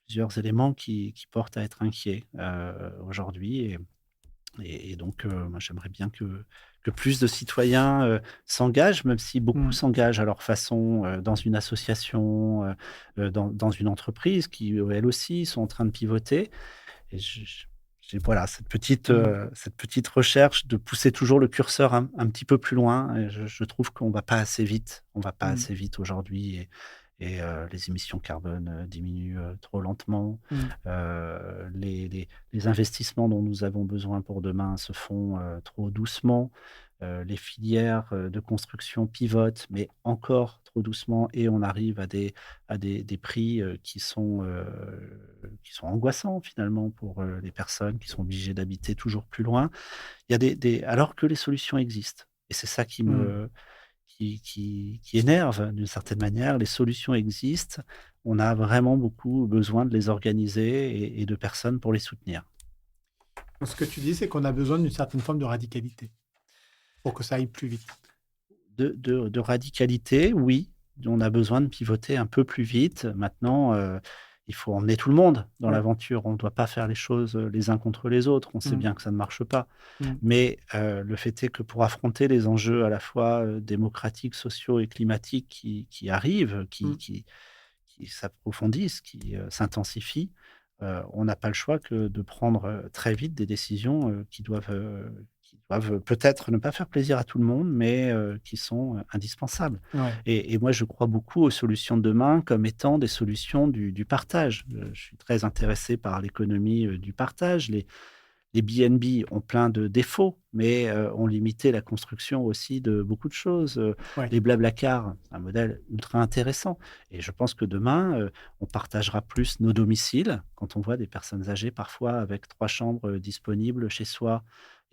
C: plusieurs éléments qui portent à être inquiets, aujourd'hui et donc, moi, j'aimerais bien que plus de citoyens, s'engagent, même si beaucoup
A: Hmm.
C: s'engagent à leur façon, dans une association, dans une entreprise qui, elles aussi, sont en train de pivoter et j'ai voilà,
A: Hmm.
C: cette petite recherche de pousser toujours le curseur un petit peu plus loin et je trouve qu'on va pas assez vite. On va pas
A: Hmm.
C: assez vite aujourd'hui et les émissions carbone diminuent trop lentement.
A: Mmh.
C: Les investissements dont nous avons besoin pour demain se font trop doucement. Les filières de construction pivotent, mais encore trop doucement, et on arrive à des prix qui sont angoissants finalement pour les personnes qui sont obligées d'habiter toujours plus loin. Il y a alors que les solutions existent, et c'est ça qui
A: Mmh.
C: me qui énerve d'une certaine manière. Les solutions existent, on a vraiment beaucoup besoin de les organiser et de personnes pour les soutenir.
A: Donc, ce que tu dis, c'est qu'on a besoin d'une certaine forme de radicalité pour que ça aille plus vite.
C: De radicalité, oui, on a besoin de pivoter un peu plus vite. Maintenant, il faut emmener tout le monde dans
A: Ouais.
C: l'aventure. On ne doit pas faire les choses, les uns contre les autres. On sait
A: Mmh.
C: bien que ça ne marche pas.
A: Mmh.
C: Mais, le fait est que pour affronter les enjeux à la fois, démocratiques, sociaux et climatiques qui arrivent,
A: Mmh.
C: qui s'approfondissent, qui, s'intensifient, on n'a pas le choix que de prendre, très vite des décisions, qui doivent peut-être ne pas faire plaisir à tout le monde, mais, qui sont, indispensables.
A: Ouais.
C: Et moi, je crois beaucoup aux solutions de demain comme étant des solutions du partage. Je suis très intéressé par l'économie, du partage. Les B&B ont plein de défauts, mais ont limité la construction aussi de beaucoup de choses.
A: Ouais.
C: Les Blablacar, un modèle ultra intéressant, et je pense que demain, on partagera plus nos domiciles. Quand on voit des personnes âgées, parfois avec 3 chambres, disponibles chez soi,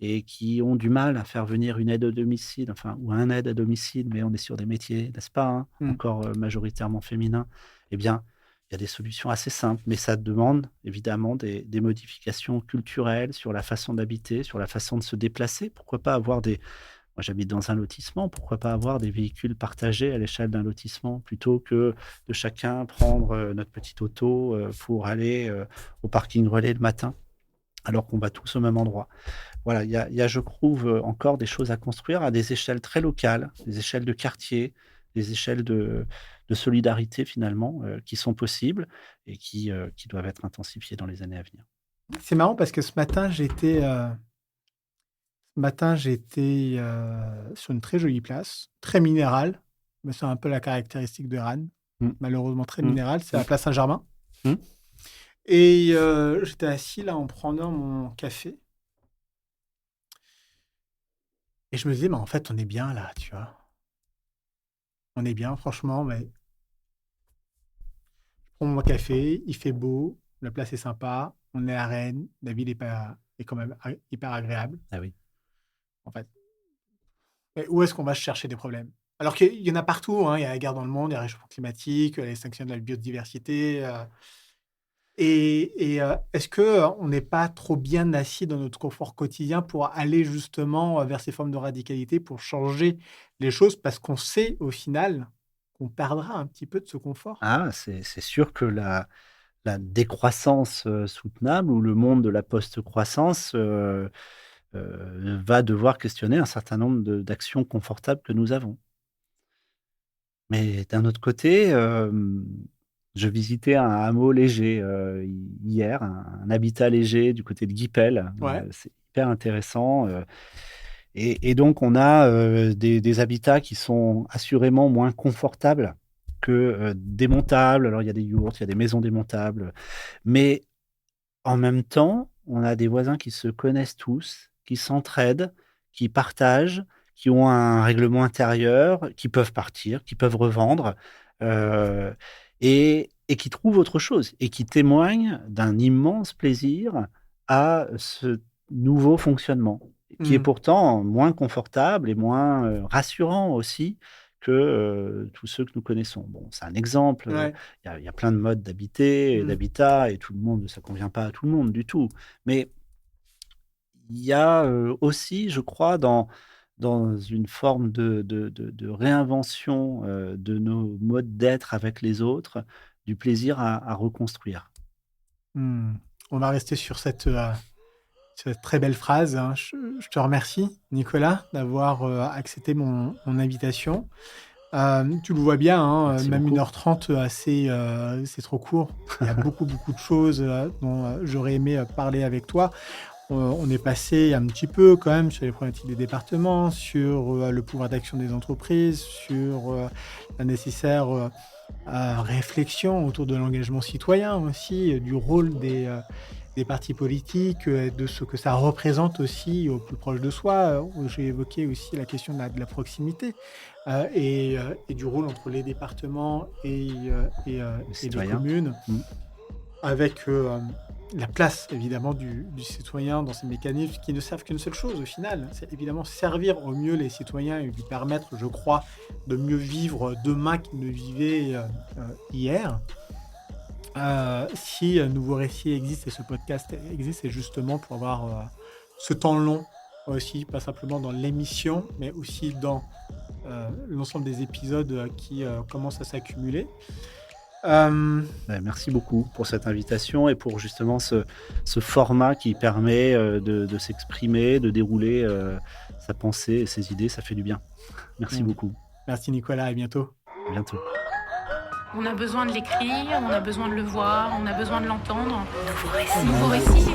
C: et qui ont du mal à faire venir une aide à domicile, enfin, ou un aide à domicile, mais on est sur des métiers, n'est-ce pas, hein,
A: Mmh.
C: encore, majoritairement féminins. Eh bien, il y a des solutions assez simples, mais ça demande évidemment des modifications culturelles sur la façon d'habiter, sur la façon de se déplacer. Pourquoi pas avoir des moi, j'habite dans un lotissement, pourquoi pas avoir des véhicules partagés à l'échelle d'un lotissement, plutôt que de chacun prendre, notre petite auto, pour aller, au parking relais le matin, alors qu'on va tous au même endroit. Voilà, il y a, je trouve, encore des choses à construire à des échelles très locales, des échelles de quartier, des échelles de solidarité finalement, qui sont possibles et qui doivent être intensifiées dans les années à venir.
A: C'est marrant parce que ce matin, j'étais sur une très jolie place, très minérale, mais c'est un peu la caractéristique de Rennes,
C: Mmh.
A: malheureusement très
C: Mmh.
A: minérale, c'est
C: Mmh.
A: la place Saint-Germain.
C: Mmh.
A: Et j'étais assis là en prenant mon café et je me disais: «Mais en fait, on est bien là», tu vois? On est bien franchement, mais je prends mon café, il fait beau, la place est sympa, on est à Rennes, la ville est quand même hyper agréable,
C: Ah oui.
A: en fait. Mais où est-ce qu'on va chercher des problèmes? Alors qu'il y en a partout, hein, il y a la guerre dans le monde, il y a le réchauffement climatique, l'extinction de la biodiversité, est-ce que, on n'est pas trop bien assis dans notre confort quotidien pour aller justement, vers ces formes de radicalité pour changer les choses? Parce qu'on sait au final qu'on perdra un petit peu de ce confort.
C: Ah, c'est sûr que la décroissance, soutenable, ou le monde de la post-croissance, va devoir questionner un certain nombre d'actions confortables que nous avons. Mais d'un autre côté, je visitais un hameau léger, hier, un habitat léger du côté de Guipel.
A: Ouais.
C: C'est hyper intéressant, et donc on a, des habitats qui sont assurément moins confortables que, démontables. Alors il y a des yourtes, il y a des maisons démontables, mais en même temps, on a des voisins qui se connaissent tous, qui s'entraident, qui partagent, qui ont un règlement intérieur, qui peuvent partir, qui peuvent revendre, heu et qui trouvent autre chose, et qui témoignent d'un immense plaisir à ce nouveau fonctionnement, qui est
A: Mmh.
C: pourtant moins confortable et moins, rassurant aussi que, tous ceux que nous connaissons. Bon, c'est un exemple,
A: Ouais.
C: il y a plein de modes d'habiter et
A: Mmh.
C: d'habitat, et tout le monde, ça convient pas à tout le monde du tout. Mais il y a, aussi, je crois, dans une forme de réinvention, de nos modes d'être avec les autres, du plaisir à reconstruire.
A: Mmh. On va rester sur cette très belle phrase, hein. Je te remercie, Nicolas, d'avoir, accepté mon invitation. Tu le vois bien, hein,
C: Merci
A: même
C: beaucoup.
A: 1h30, c'est trop court. Il y a beaucoup, beaucoup de choses, dont, j'aurais aimé, parler avec toi. On est passé un petit peu quand même sur les problématiques des départements, sur, le pouvoir d'action des entreprises, sur, la nécessaire, réflexion autour de l'engagement citoyen aussi, du rôle des partis politiques, de ce que ça représente aussi au plus proche de soi. Où j'ai évoqué aussi la question de la proximité et du rôle entre les départements
C: Les
A: et les
C: citoyens.
A: communes,
C: Mm.
A: avec la place évidemment du citoyen dans ces mécanismes qui ne servent qu'une seule chose au final. C'est évidemment servir au mieux les citoyens et lui permettre, je crois, de mieux vivre demain qu'ils ne vivaient hier. Si Nouveau Récit existe et ce podcast existe, c'est justement pour avoir ce temps long aussi, pas simplement dans l'émission, mais aussi dans l'ensemble des épisodes qui commencent à s'accumuler.
C: Merci beaucoup pour cette invitation et pour justement ce format qui permet de s'exprimer, de dérouler sa pensée et ses idées. Ça fait du bien. Merci
A: Mm.
C: beaucoup.
A: Merci Nicolas, à bientôt.
C: À bientôt.
B: On a besoin de l'écrire, on a besoin de le voir, on a besoin de l'entendre. Nouveau récit.